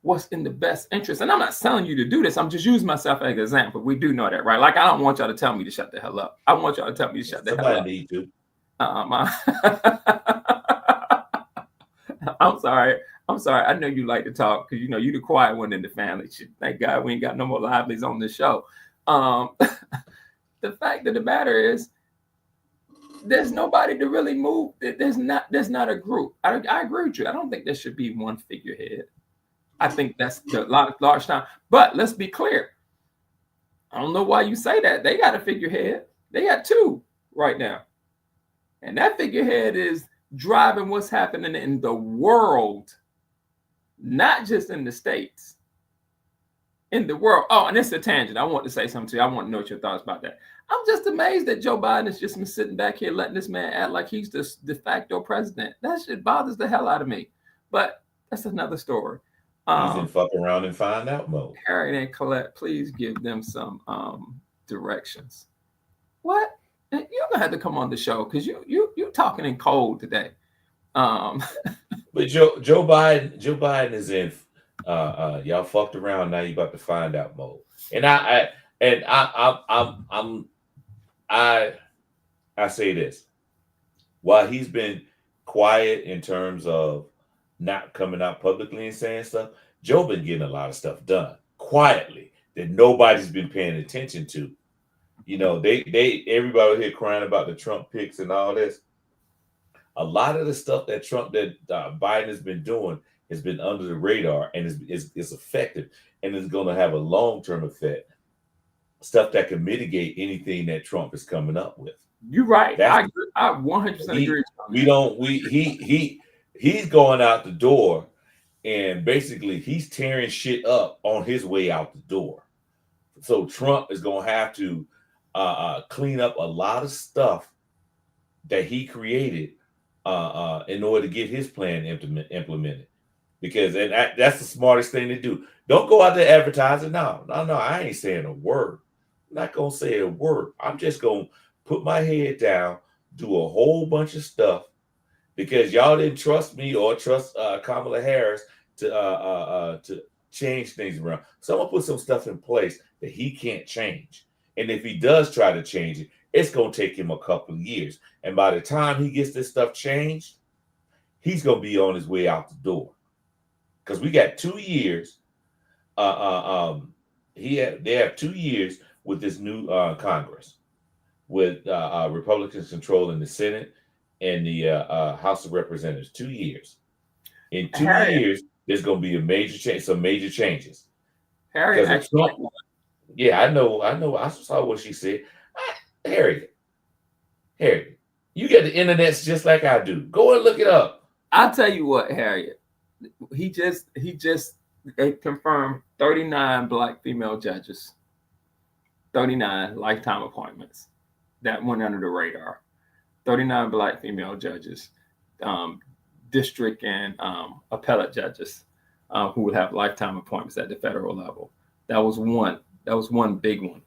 what's in the best interest. And I'm not telling you to do this. I'm just using myself as an example. We do know that, right? Like, I don't want y'all to tell me to shut the hell up. I want y'all to tell me to shut the hell up. Somebody need to. I'm sorry. I know you like to talk because you the quiet one in the family. Thank God we ain't got no more livelies on this show. The fact of the matter is, there's nobody to really move. There's not a group. I agree with you. I don't think there should be one figurehead. I think that's the large time. But let's be clear. I don't know why you say that. They got a figurehead. They got two right now. And that figurehead is driving what's happening in the world, not just in the States. In the world. Oh, and it's a tangent. I want to say something to you. I want to know what your thoughts about that. I'm just amazed that Joe Biden has just been sitting back here letting this man act like he's the de facto president. That shit bothers the hell out of me. But that's another story. He's in fuck around and find out mode. Harriet and Colette, please give them some directions. What? You're gonna have to come on the show because you're talking in code today. But Joe Biden is in y'all fucked around, now you about to find out mode. And I say this. While he's been quiet in terms of not coming out publicly and saying stuff, Joe been getting a lot of stuff done quietly that nobody's been paying attention to. Everybody here crying about the Trump picks and all this. A lot of the stuff that Biden has been doing has been under the radar and is effective and is going to have a long-term effect. Stuff that can mitigate anything that Trump is coming up with. You're right. I 100% agree. He's going out the door, and basically he's tearing shit up on his way out the door. So Trump is going to have to clean up a lot of stuff that he created in order to get his plan implemented. Because that's the smartest thing to do. Don't go out there advertising. No, I ain't saying a word. I'm not going to say a word. I'm just going to put my head down, do a whole bunch of stuff, because y'all didn't trust me or trust Kamala Harris to change things around. So I'm going to put some stuff in place that he can't change. And if he does try to change it, it's going to take him a couple of years. And by the time he gets this stuff changed, he's going to be on his way out the door. Because we got 2 years. They have 2 years with this new Congress, with Republicans controlling the Senate and the House of Representatives. 2 years. In 2 years, there's going to be some major changes. Harriet, yeah, I know. I saw what she said. Harriet, you get the internets just like I do. Go and look it up. I'll tell you what, Harriet. He just confirmed 39 black female judges, 39 lifetime appointments that went under the radar. 39 black female judges, district and appellate judges who would have lifetime appointments at the federal level. That was one big one.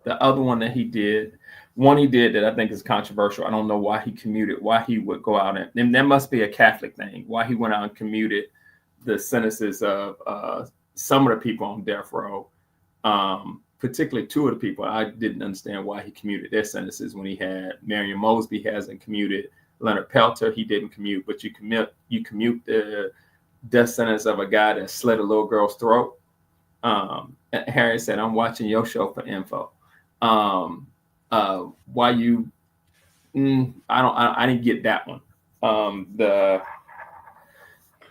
The other one that he did that I think is controversial. I don't know why he commuted, why he would go out and there must be a Catholic thing, why he went out and commuted the sentences of some of the people on death row, particularly two of the people. I didn't understand why he commuted their sentences when he had Marion Mosby hasn't commuted, Leonard Peltier, he didn't commute, but you commute the death sentence of a guy that slit a little girl's throat. Harry said, "I'm watching your show for info." Why you? I didn't get that one. The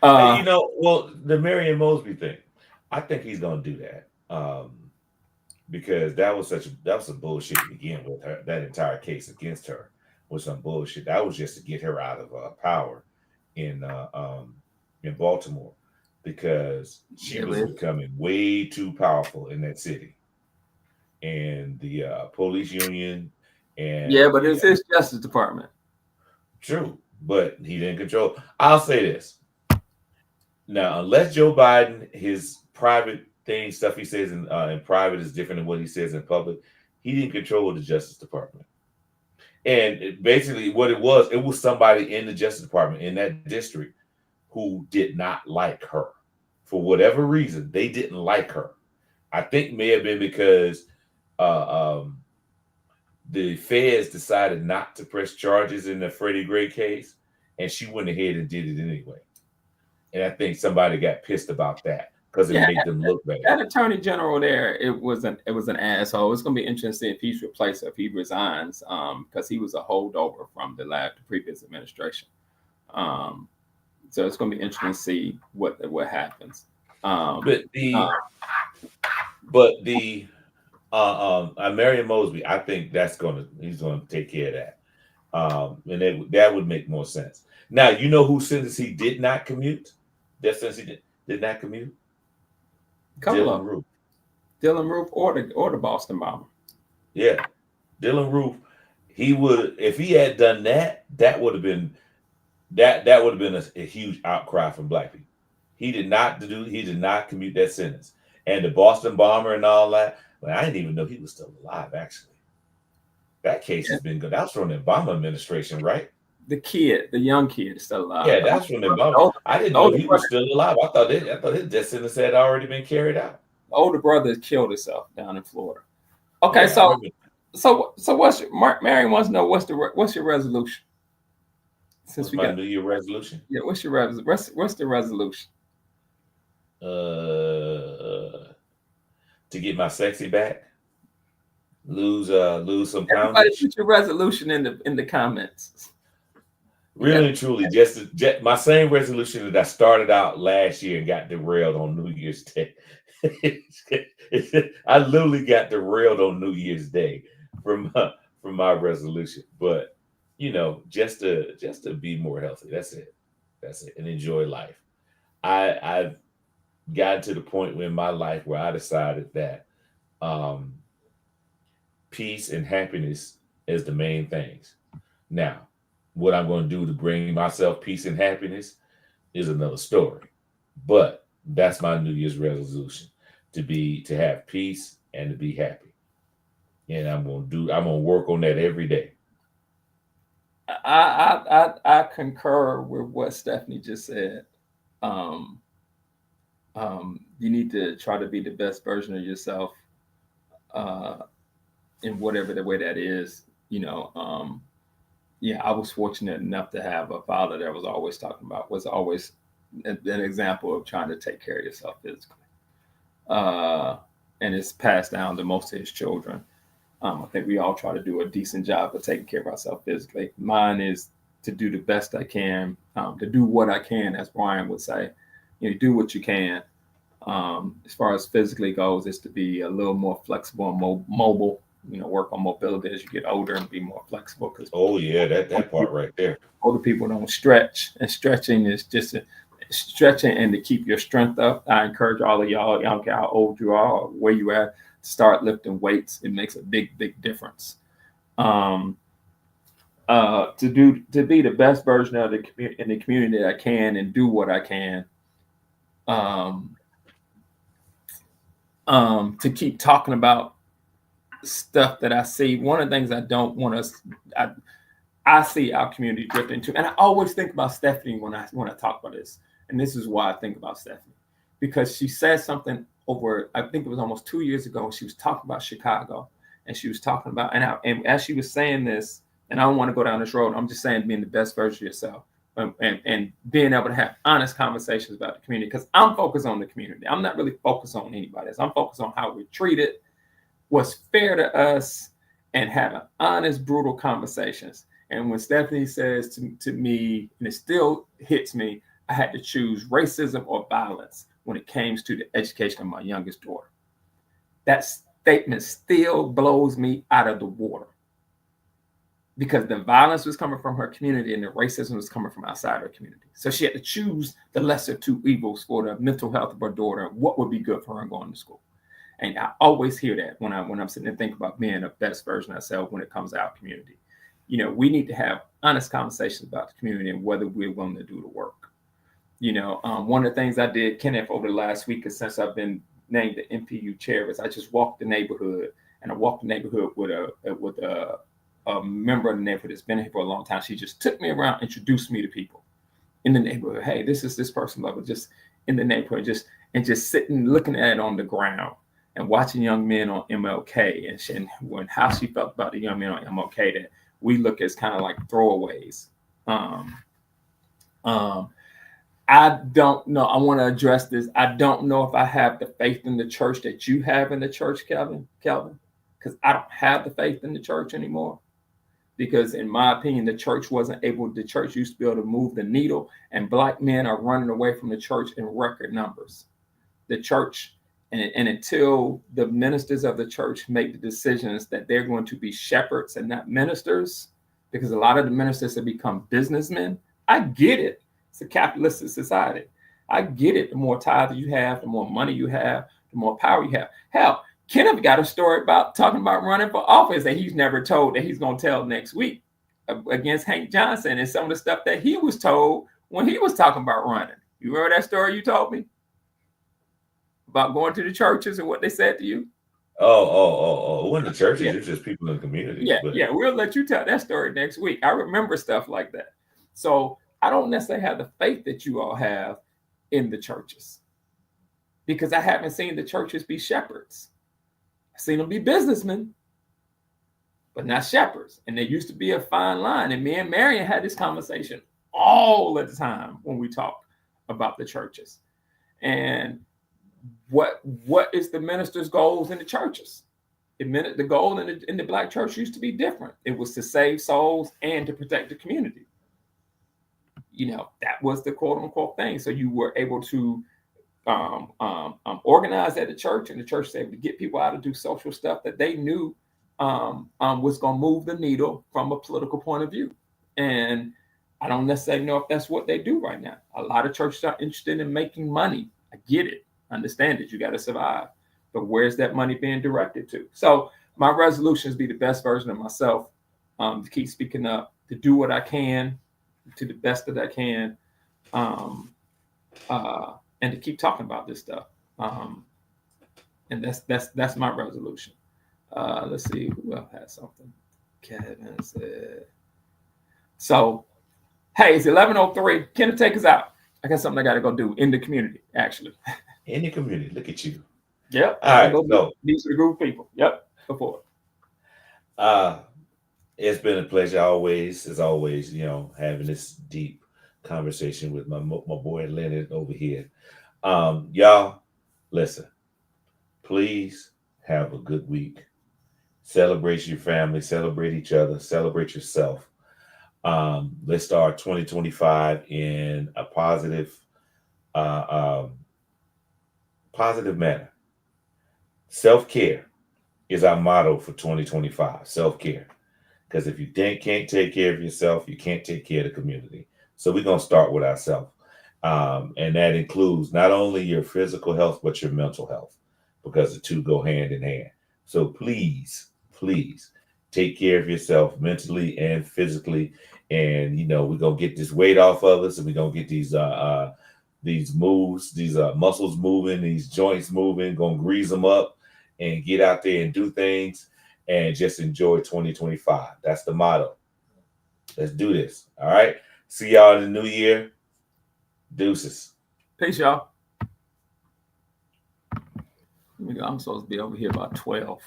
Hey, well, the Marion Mosby thing, I think he's gonna do that. Because that was some bullshit to begin with. Her that entire case against her was some bullshit. That was just to get her out of power in Baltimore, because she was becoming way too powerful in that city, and the police union and but it's his Justice Department. True, but he didn't control. I'll say this now: unless Joe Biden, his private thing, stuff he says in private is different than what he says in public. He didn't control the Justice Department, and basically what it was somebody in the Justice Department in that district who did not like her for whatever reason. They didn't like her. I think may have been because the feds decided not to press charges in the Freddie Gray case, and she went ahead and did it anyway. And I think somebody got pissed about that because it made them look better. That attorney general there, it was an asshole. It's going to be interesting if he's replaced or if he resigns, because he was a holdover from the previous administration. So it's going to be interesting to see what happens. Marion Mosby, I think he's gonna take care of that. And that would make more sense. Now, you know who sentence he did not commute? That sentence he did not commute? Dylan Roof. Dylan Roof or the Boston bomber. Yeah. Dylan Roof, he would, if he had done that, that would have been a huge outcry from black people. He did not commute that sentence. And the Boston bomber and all that, I didn't even know he was still alive, actually. That case has been good. That was from the Obama administration, right? The young kid is still alive. Yeah, that's from the Obama. I didn't know he was still alive. I thought his death sentence had already been carried out. The older brother killed himself down in Florida. Okay, yeah, so what's Marion wants to know what's your resolution? Since my New Year resolution? Yeah, what's the resolution? To get my sexy back, lose some pounds. Everybody put your resolution in the comments. Really and truly, just my same resolution that I started out last year and got derailed on New Year's Day. I literally got derailed on New Year's Day from my resolution. But just to be more healthy. That's it, and enjoy life. I've gotten to the point in my life where I decided that peace and happiness is the main things. Now, what I'm going to do to bring myself peace and happiness is another story. But that's my New Year's resolution, to have peace and to be happy. And I'm going to work on that every day. I concur with what Stephanie just said. You need to try to be the best version of yourself, in whatever the way that is. I was fortunate enough to have a father that was always an example of trying to take care of yourself physically. And it's passed down to most of his children. I think we all try to do a decent job of taking care of ourselves physically. Mine is to do the best I can, to do what I can, as Brian would say. Do what you can. As far as physically goes, is to be a little more flexible and mobile. Work on mobility as you get older and be more flexible. That part right there. Older people don't stretch, and stretching is just stretching and to keep your strength up. I encourage all of y'all, I don't care how old you are or where you at, start lifting weights. It makes a big difference. To be the best version of the community that I can and do what I can. To keep talking about stuff that I see. One of the things I don't want us, I see our community drifting to, and I always think about Stephanie when I talk about this. And this is why I think about Stephanie, because she said something over, I think it was almost 2 years ago, she was talking about Chicago, and she was talking about, and as she was saying this, and I don't want to go down this road, I'm just saying being the best version of yourself. and being able to have honest conversations about the community, because I'm focused on the community. I'm not really focused on anybody else. I'm focused on how we're treated, what's fair to us, and having honest, brutal conversations. And when Stephanie says to me, and it still hits me, I had to choose racism or violence when it came to the education of my youngest daughter. That statement still blows me out of the water, because the violence was coming from her community and the racism was coming from outside her community. So she had to choose the lesser two evils for the mental health of her daughter and what would be good for her going to school. And I always hear that when I'm sitting and thinking about being the best version of ourselves when it comes to our community. You know, we need to have honest conversations about the community and whether we're willing to do the work. You know, one of the things I did, Kenneth, over the last week, is since I've been named the MPU chair, is I just walked the neighborhood, and I walked the neighborhood with a member of the neighborhood that's been here for a long time. She just took me around, introduced me to people in the neighborhood. Hey, this is this person, level, just in the neighborhood, just sitting, looking at it on the ground and watching young men on MLK and how she felt about the young men on MLK that we look as kind of like throwaways. I don't know. I want to address this. I don't know if I have the faith in the church that you have in the church, Kelvin, because I don't have the faith in the church anymore. Because in my opinion, the church used to be able to move the needle, and Black men are running away from the church in record numbers. The church, and until the ministers of the church make the decisions that they're going to be shepherds and not ministers, because a lot of the ministers have become businessmen. I get it. It's a capitalistic society. I get it. The more tithe you have, the more money you have, the more power you have. Hell, Kenneth got a story about talking about running for office that he's never told that he's going to tell next week against Hank Johnson and some of the stuff that he was told when he was talking about running. You remember that story you told me about going to the churches and what they said to you? Oh. It wasn't the churches, it was just people in the community. Yeah, we'll let you tell that story next week. I remember stuff like that. So I don't necessarily have the faith that you all have in the churches, because I haven't seen the churches be shepherds. I've seen them be businessmen, but not shepherds. And there used to be a fine line. And me and Marion had this conversation all the time when we talk about the churches. And what is the minister's goals in the churches? The goal in the Black church used to be different. It was to save souls and to protect the community. You know, that was the quote unquote thing. So you were able to organize at the church, and the church was able to get people out to do social stuff that they knew was going to move the needle from a political point of view. And I don't necessarily know if that's what they do right now. A lot of churches are interested in making money. I get it. I understand it. You got to survive. But where's that money being directed to? So my resolution is to be the best version of myself, to keep speaking up, to do what I can to the best that I can, and to keep talking about this stuff. And that's my resolution. Let's see who else has something. Kevin said. So, hey, it's 11:03. Kenneth, take us out. I got something I got to go do in the community, actually. In the community, look at you. Yep. All right. So these are the group of people. Yep. Before. It's been a pleasure as always, having this deep conversation with my boy Leonard over here. Y'all, listen, please have a good week. Celebrate your family, celebrate each other, celebrate yourself. Let's start 2025 in a positive manner. Self-care is our motto for 2025. Self-care. Because if you can't take care of yourself, you can't take care of the community. So we're going to start with ourselves. And that includes not only your physical health, but your mental health, because the two go hand in hand. So please take care of yourself mentally and physically. And, we're going to get this weight off of us, and we're going to get these moves, these muscles moving, these joints moving, going to grease them up and get out there and do things and just enjoy 2025. That's the motto. Let's do this. All right. See y'all in the new year. Deuces. Peace, y'all. I'm supposed to be over here about 12.